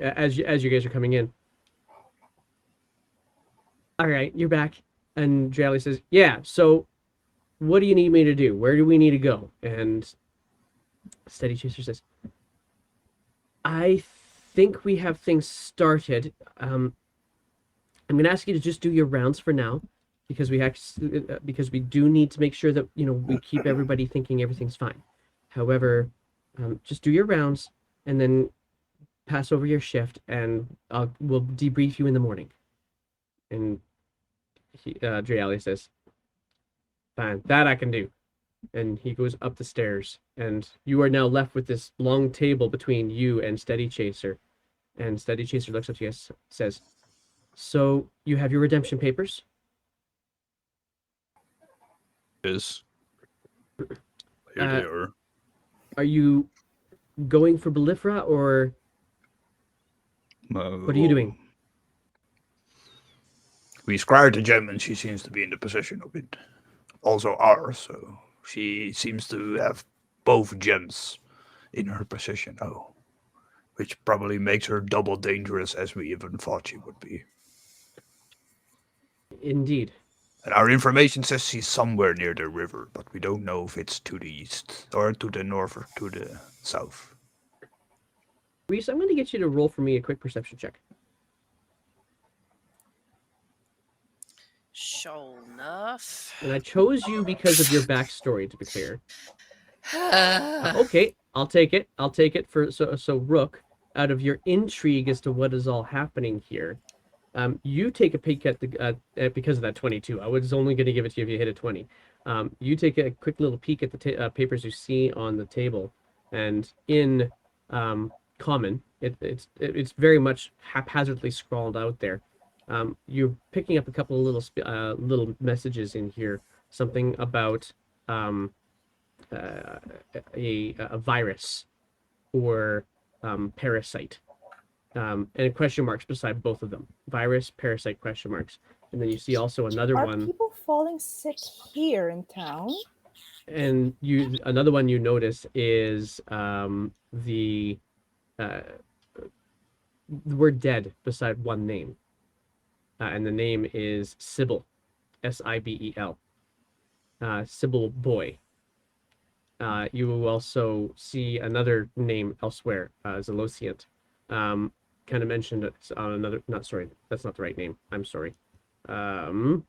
A: as you guys are coming in. All right, you're back. And Jally says, yeah, so what do you need me to do? Where do we need to go? And Steady Chaser says, I think we have things started. I'm going to ask you to just do your rounds for now, because we do need to make sure that we keep everybody thinking everything's fine. However, just do your rounds and then pass over your shift, and we'll debrief you in the morning. And Dreali says, fine, that I can do. And he goes up the stairs, and you are now left with this long table between you and Steady Chaser. And Steady Chaser looks up to you and says, so you have your redemption papers?
E: Yes. Here they are.
A: Are you going for Belifra, or what are you doing?
E: We scryed the gem, and she seems to be in the possession of it. Also ours, so she seems to have both gems in her possession now, which probably makes her double dangerous as we even thought she would be.
A: Indeed.
E: And our information says she's somewhere near the river, but we don't know if it's to the east, or to the north, or to the south.
A: Reese, I'm going to get you to roll for me a quick perception check.
C: Sure enough.
A: And I chose you because of your backstory, to be clear. Okay, I'll take it. I'll take it for so Rook, out of your intrigue as to what is all happening here. You take a peek at the because of that 22. I was only going to give it to you if you hit a 20. You take a quick little peek at the papers you see on the table, and in common, it's very much haphazardly scrawled out there. You're picking up a couple of little messages in here, something about a virus or parasite. And question marks beside both of them. Virus, parasite, question marks. And then you see also another
G: Are
A: one.
G: people falling sick here in town?
A: And another one you notice is the word dead beside one name. And the name is Sybil, Sibel. Sybil Boy. You will also see another name elsewhere, Zelociant. Kind of mentioned it's on another. Not sorry, that's not the right name. I'm sorry. The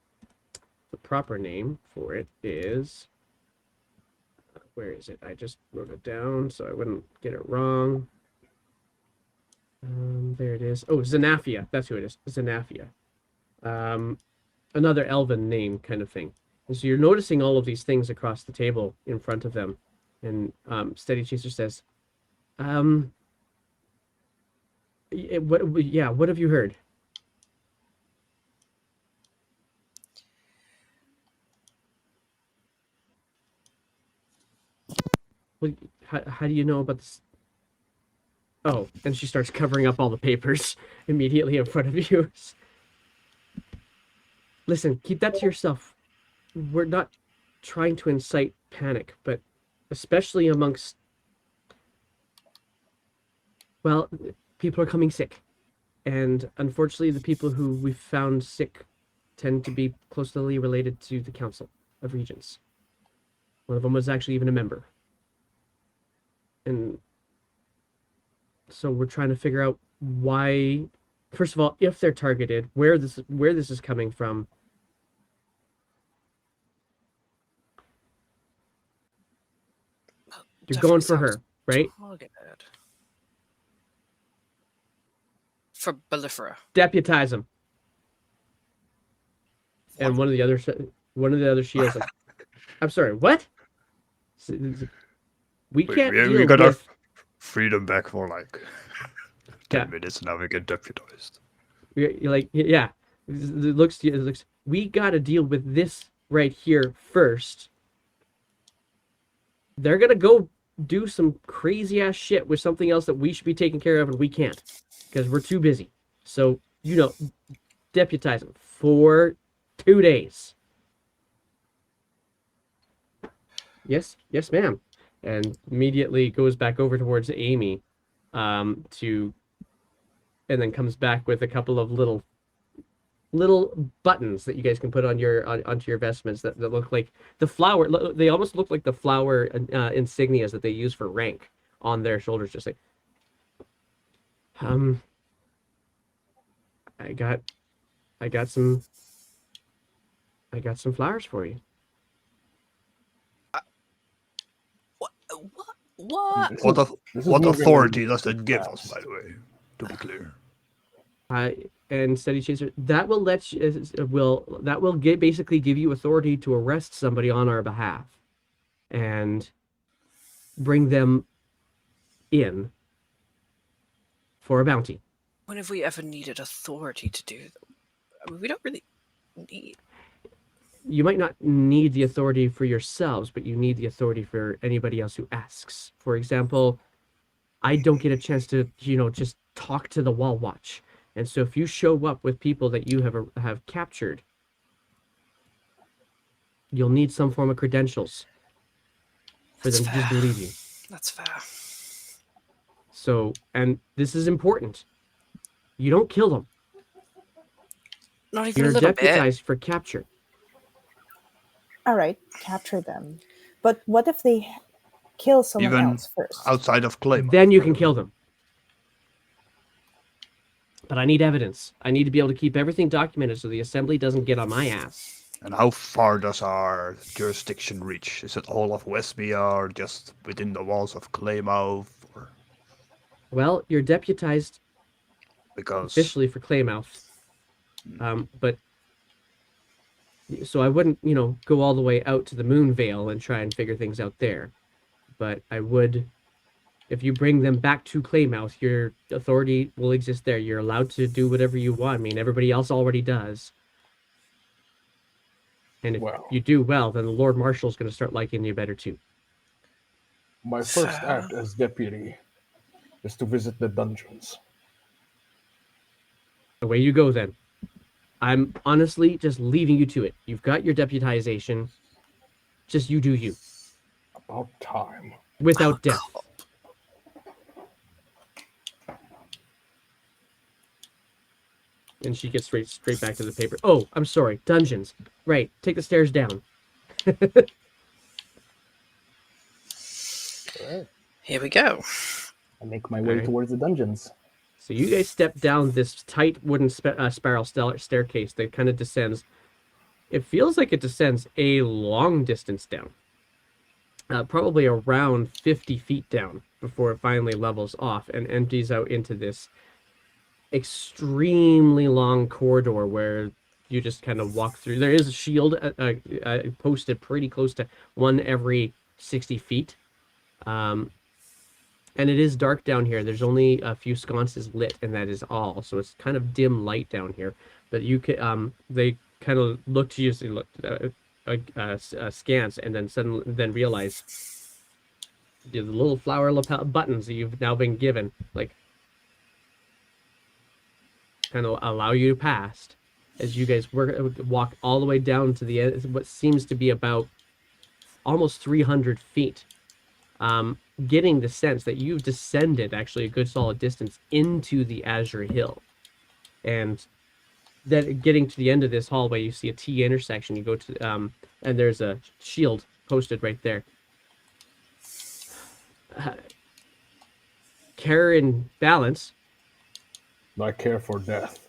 A: proper name for it is. Where is it? I just wrote it down so I wouldn't get it wrong. There it is. Oh, Xanaphia. That's who it is. Xanaphia. Another elven name kind of thing. And so you're noticing all of these things across the table in front of them. And Steady Chaser says, what have you heard? Well, how do you know about this? Oh, and she starts covering up all the papers immediately in front of you. Listen, keep that to yourself. We're not trying to incite panic, but especially amongst, well, people are coming sick. And unfortunately, the people who we've found sick tend to be closely related to the Council of Regents. One of them was actually even a member. And so we're trying to figure out why, first of all, if they're targeted, where this is coming from. You're going for her, right?
C: Targeted. For Belifera.
A: Deputize him. And one of the other shields like, I'm sorry, what? We can't deal
E: we got
A: with...
E: our freedom back for like 10 minutes. Now we get deputized.
A: You're like, yeah. It looks. We got to deal with this right here first. They're gonna go do some crazy ass shit with something else that we should be taking care of, and we can't because we're too busy. So deputize them for 2 days. Yes, ma'am. And immediately goes back over towards Amy, and then comes back with a couple of little buttons that you guys can put on onto your vestments that look like the flower. They almost look like the flower insignias that they use for rank on their shoulders. Just like, I got some flowers for you.
C: What?
E: What authority does that give us, by the way? To be clear.
A: And Steady Chaser, that will basically give you authority to arrest somebody on our behalf and bring them in for a bounty.
C: When have we ever needed authority to do that? I mean, we don't really need...
A: You might not need the authority for yourselves, but you need the authority for anybody else who asks. For example, I don't get a chance to, just talk to the Wall Watch. And so if you show up with people that you have captured, you'll need some form of credentials for them to just believe you.
C: That's fair.
A: So, and this is important. You don't kill them.
C: Not even
A: You're
C: a little
A: deputized for capture.
G: All right, capture them. But what if they kill someone
E: Even
G: else first?
E: outside of Claymore.
A: Then you can kill them. But I need evidence. I need to be able to keep everything documented so the assembly doesn't get on my ass.
E: And how far does our jurisdiction reach? Is it all of Westmere or just within the walls of Claymouth? Or
A: Well, you're deputized
E: because
A: officially for Claymouth. But so I wouldn't, go all the way out to the Moon Vale and try and figure things out there. But I would, if you bring them back to Claymouth, your authority will exist there. You're allowed to do whatever you want. I mean, everybody else already does. And if
D: Well.
A: you do well, then the Lord Marshal's going to start liking you better too.
D: My first act as deputy is to visit the dungeons.
A: Away you go then. I'm honestly just leaving you to it. You've got your deputization. Just you do you.
D: About time.
A: Without death. And she gets straight back to the paper. Oh, I'm sorry. Dungeons. Right. Take the stairs down.
D: Alright.
C: Here we go.
F: I make my way
A: Alright.
F: towards the dungeons.
A: So you guys step down this tight wooden spiral staircase that kind of descends. It feels like it descends a long distance down. Probably around 50 feet down before it finally levels off and empties out into this extremely long corridor where you just kind of walk through. There is a shield posted pretty close to one every 60 feet. And it is dark down here. There's only a few sconces lit, and that is all. So it's kind of dim light down here. But you can, they kind of look to you, so look, scans, and then realize the little flower lapel buttons that you've now been given, like, kind of allow you to pass as you guys walk all the way down to the end, what seems to be about almost 300 feet. Getting the sense that you've descended actually a good solid distance into the Azure Hill. And then getting to the end of this hallway, you see a T intersection. You go to, and there's a shield posted right there. Care and balance.
D: I care for death.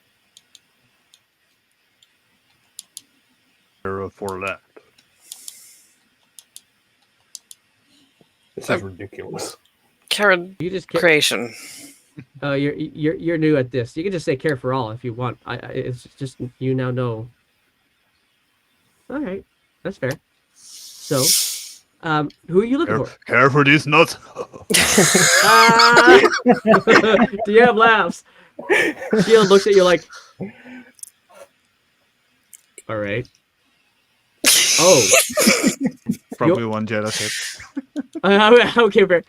E: for that.
D: This is ridiculous.
C: Karen
A: You just
C: creation.
A: you're new at this. You can just say care for all if you want. It's just you now know. All right, that's fair. So, who are you looking for?
E: Care for these nuts.
A: Do you have laughs? Shield looks at you like, all right. Oh,
E: Probably one Jedi hit.
A: okay, fair.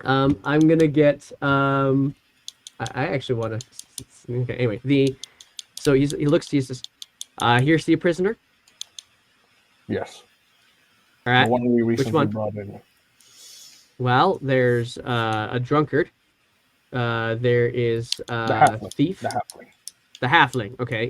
A: I'm gonna get. I actually want to. Okay, anyway, so he looks to you. Says, "Here's the prisoner."
D: Yes.
A: All right.
D: The one we
A: Which
D: recently
A: one?
D: brought in.
A: Well, there's a drunkard. There is
D: The
A: a
D: halfling.
A: thief.
D: The halfling.
A: The halfling. Okay.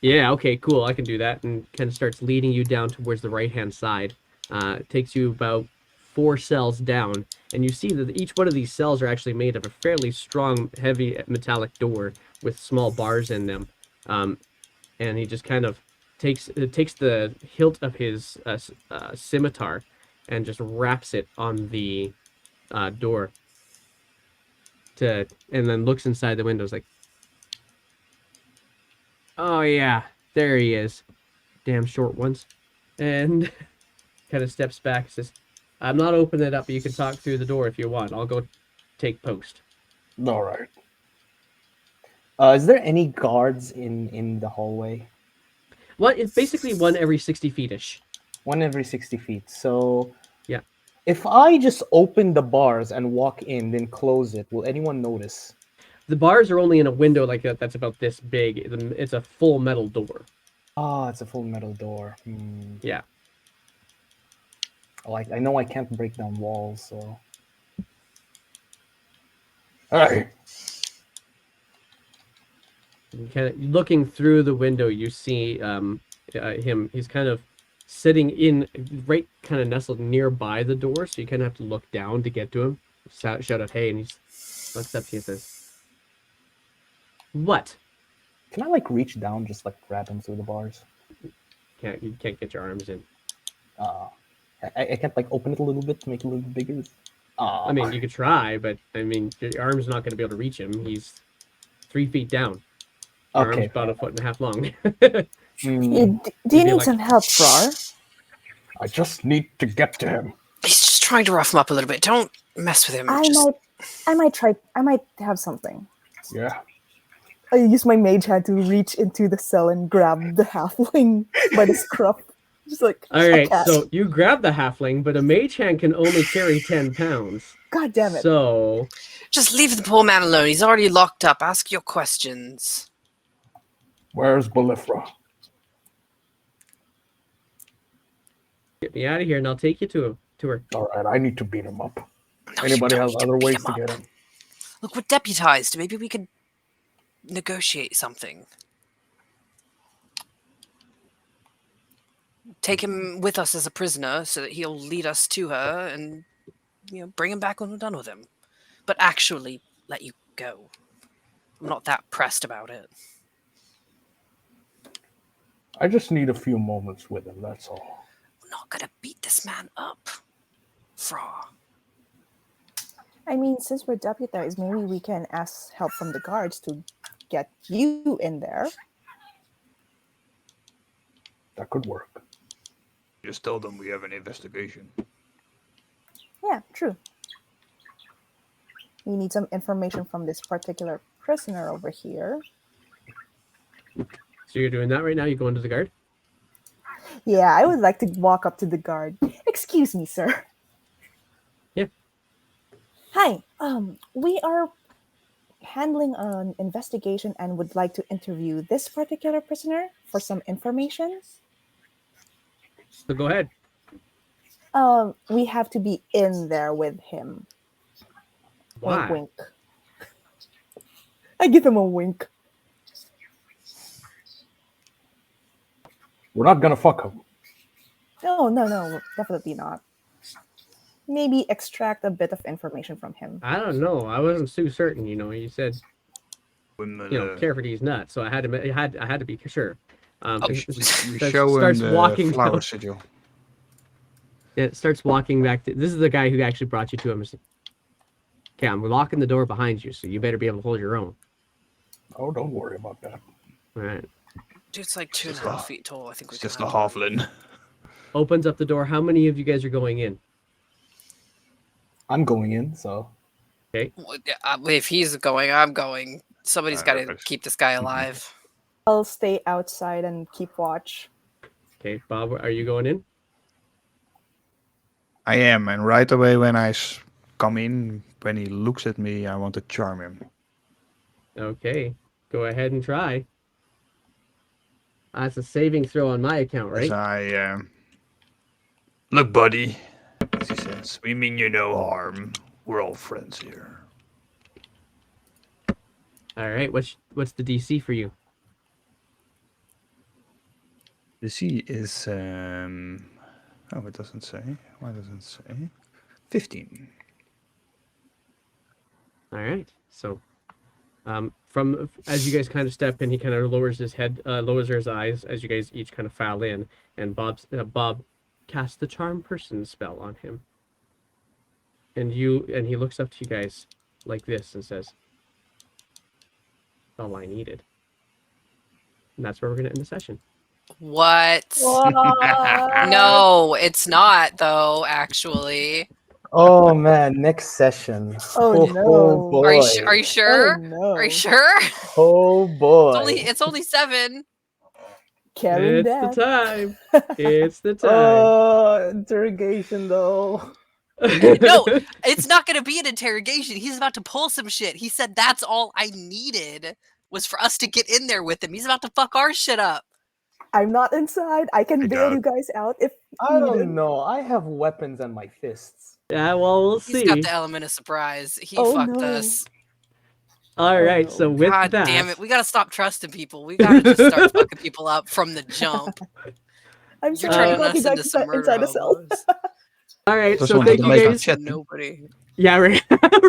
A: Yeah. Okay. Cool. I can do that. And kind of starts leading you down towards the right-hand side. It takes you about 4 cells down, and you see that each one of these cells are actually made of a fairly strong, heavy metallic door with small bars in them. And he just kind of takes the hilt of his scimitar and just wraps it on the door. And then looks inside the windows like, oh yeah, there he is. Damn short ones. And kind of steps back and says, I'm not opening it up, but you can talk through the door if you want. I'll go take post.
D: All right.
F: Is there any guards in the hallway?
A: Well, it's basically one every 60 feet-ish.
F: One every 60 feet. So
A: Yeah.
F: if I just open the bars and walk in, then close it, will anyone notice?
A: The bars are only in a window like that that's about this big. It's a full metal door.
F: Ah, it's a full metal door.
A: Yeah.
F: Like I know I can't break down walls, so
D: Hey,
A: Kind of looking through the window, you see him. He's kind of sitting right kind of nestled nearby the door, so you kind of have to look down to get to him. shout out, hey, and he looks up to you and says, "What?
F: Can I like reach down, just like grab him through the bars?
A: You can't get your arms in.
F: I can't like open it a little bit to make it a little bit bigger.
A: I mean, you could try, but I mean, your arm's not going to be able to reach him. He's 3 feet down. Your
F: Okay.
A: arm's about a foot and a half long."
G: Do you need some help, Rar?
D: I just need to get to him.
C: He's just trying to rough him up a little bit. Don't mess with him.
G: I might try. I might have something.
D: Yeah.
G: I use my mage hand to reach into the cell and grab the halfling by the scruff. Just like
A: All
G: a
A: right,
G: cat.
A: so you grab the halfling, but a mage hand can only carry 10 pounds.
G: God damn it.
A: So
C: Just leave the poor man alone. He's already locked up. Ask your questions.
D: Where's Bolifra?
A: get me out of here, and I'll take you to her.
D: All right, I need to beat him up.
C: No,
D: Anybody
C: you
D: has
C: don't
D: other
C: beat
D: ways
C: him
D: to
C: up.
D: get him?
C: Look, we're deputized. Maybe we could negotiate something. Take him with us as a prisoner so that he'll lead us to her and, bring him back when we're done with him. But actually let you go. I'm not that pressed about it.
D: I just need a few moments with him, that's all.
C: We're not gonna beat this man up. Fra.
G: I mean, since we're deputized, maybe we can ask help from the guards to get you in there.
D: That could work.
E: Just tell them we have an investigation.
G: Yeah, true. We need some information from this particular prisoner over here.
A: So you're doing that right now? You going to the guard?
G: Yeah, I would like to walk up to the guard. Excuse me, sir.
A: Yeah.
G: Hi. We are handling an investigation and would like to interview this particular prisoner for some information.
A: So go ahead.
G: We have to be in there with him.
A: Why?
G: Wink, wink. I give him a wink.
D: We're not gonna fuck him.
G: No, definitely not. Maybe extract a bit of information from him.
A: I don't know. I wasn't too certain. You said
E: Women,
A: Carefrey's nuts, so I had to be sure.
E: we
A: Starts-
E: show him
A: starts
E: the
A: walking
E: flower
A: down.
E: sigil.
A: It starts walking back to. This is the guy who actually brought you to him. Okay, I'm locking the door behind you, so you better be able to hold your own.
D: Oh, don't worry about that.
A: All right.
C: Dude's like 2.5 feet tall. I think we
E: It's
C: can
E: just a
C: handle him.
E: halfling.
A: Opens up the door. How many of you guys are going in?
F: I'm going in, so
C: Well, yeah, if he's going, I'm going. Somebody's got to
E: perfect.
C: keep this guy alive.
G: I'll stay outside and keep watch.
A: Okay, Bob, are you going in?
E: I am, and right away when I come in, when he looks at me, I want to charm him.
A: Okay, go ahead and try. That's a saving throw on my account, right?
E: As I look, buddy, as he says, we mean you no harm. We're all friends here.
A: All right, what's the DC for you?
E: The C is oh, it doesn't say. Why doesn't it say? 15.
A: All right, so from as you guys kind of step in, he kind of lowers his head, lowers his eyes as you guys each kind of file in, and Bob casts the charm person spell on him, and he looks up to you guys like this and says, "All I needed," and that's where we're gonna end the session.
C: What? No, it's not, though, actually.
F: oh man, next session.
G: Oh, no.
F: boy.
C: Are you sure?
G: Oh no!
C: Are you sure?
F: Oh boy.
C: It's only 7.
G: Carrying
A: It's
G: that.
A: the time. It's the time.
F: Oh, interrogation though.
C: No, it's not going to be an interrogation. He's about to pull some shit. He said that's all I needed was for us to get in there with him. He's about to fuck our shit up.
G: I'm not inside. I can
E: Hey,
G: bail
E: Doug.
G: you guys out if
F: I
G: needed.
F: don't know. I have weapons and my fists.
A: Yeah, well, we'll
C: He's
A: see.
C: got the element of surprise. He
G: Oh,
C: fucked
G: no.
C: us.
A: All right,
G: no.
A: so with
C: God
A: that,
C: damn it. We got to stop trusting people. We got to just start fucking people up from the jump.
G: I'm
C: You're
G: sorry, I
C: turning
G: got you
C: us
G: guys
C: into some murder
G: inside a cell.
C: hobos.
A: Oh, all right,
E: Just
A: so
E: wanted
A: thank
E: to
A: you
E: make a
A: guys.
E: chat.
C: Nobody.
A: Yeah, right.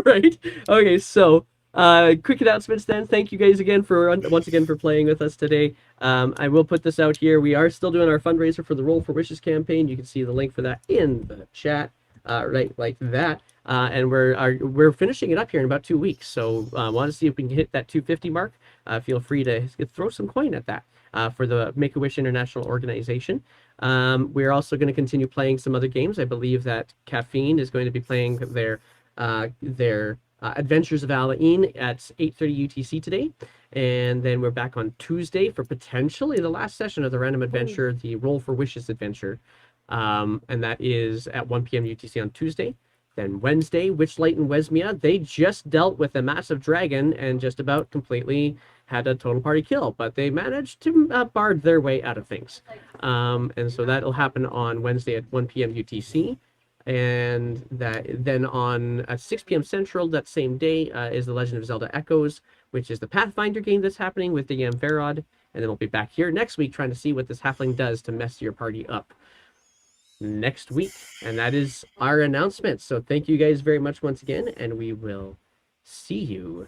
A: Right. Okay, so quick announcements then. Thank you guys again for once again for playing with us today. I will put this out here. We are still doing our fundraiser for the Roll for Wishes campaign. You can see the link for that in the chat, right like that. And we're finishing it up here in about 2 weeks. So want to see if we can hit that 250 mark. Feel free to throw some coin at that for the Make a Wish International organization. We're also going to continue playing some other games. I believe that Caffeine is going to be playing their Adventures of Alain at 8:30 UTC today, and then we're back on Tuesday for potentially the last session of the random adventure, the Roll for Wishes adventure, and that is at 1 p.m. UTC on Tuesday. Then Wednesday, Witchlight and Wesmia, they just dealt with a massive dragon and just about completely had a total party kill, but they managed to bard their way out of things. And so that'll happen on Wednesday at 1 p.m. UTC. And that then on at 6 p.m. Central that same day is the Legend of Zelda Echoes, which is the Pathfinder game that's happening with the Verod. And then we'll be back here next week trying to see what this halfling does to mess your party up next week. And that is our announcement. So thank you guys very much once again, and we will see you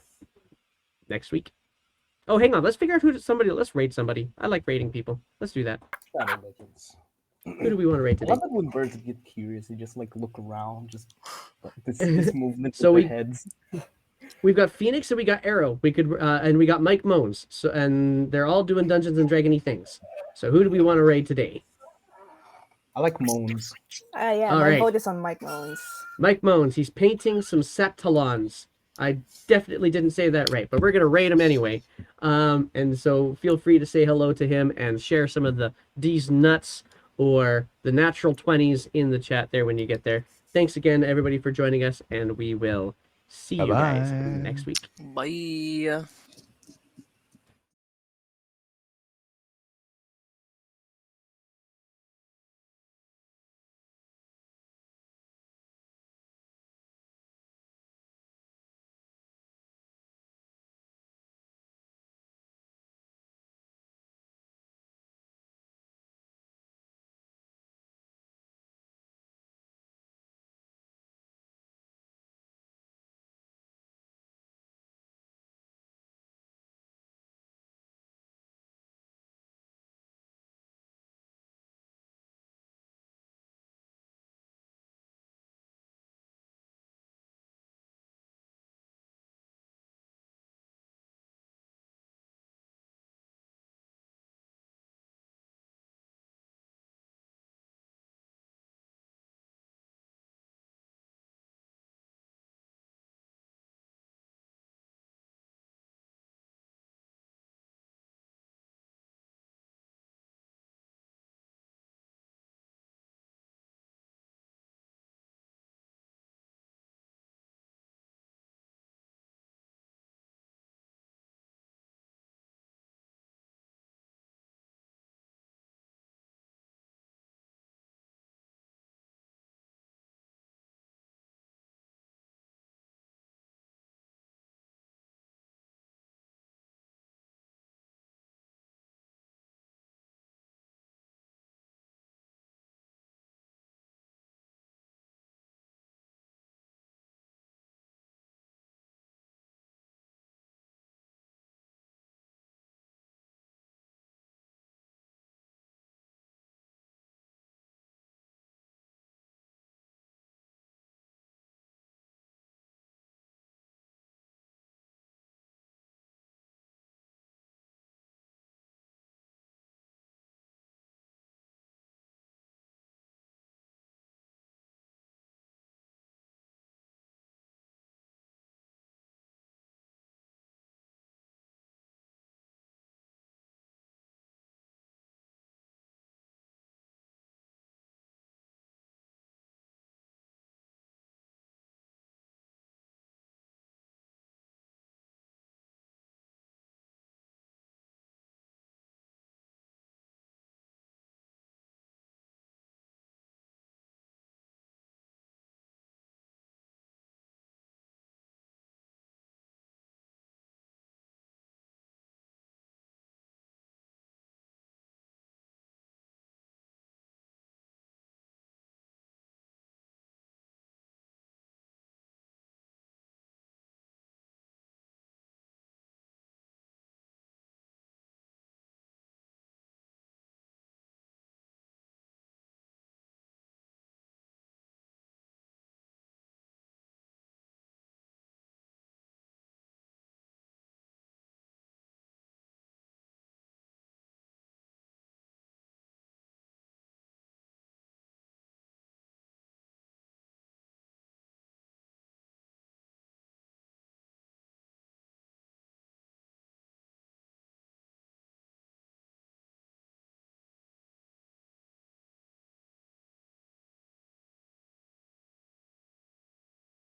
A: next week. Oh, hang on. Let's figure out let's raid somebody. I like raiding people. Let's do that.
F: Shadow Legends.
A: Who do we want to raid
F: I
A: today?
F: love it when birds get curious. They just like look around, just this movement
A: So
F: with their heads.
A: We've got Phoenix and we got Arrow. We could and we got Mike Moans. So and they're all doing Dungeons and Dragony things. So who do we want to raid today?
F: I like moans.
G: Yeah,
A: All
G: my
A: right.
G: vote is on Mike Moans.
A: Mike Moans. He's painting some Satalons. I definitely didn't say that right, but we're gonna raid him anyway. And so feel free to say hello to him and share some of these nuts or the natural 20s in the chat there when you get there. Thanks again, everybody, for joining us, and we will see you guys
E: Bye-bye.
A: next week.
C: Bye.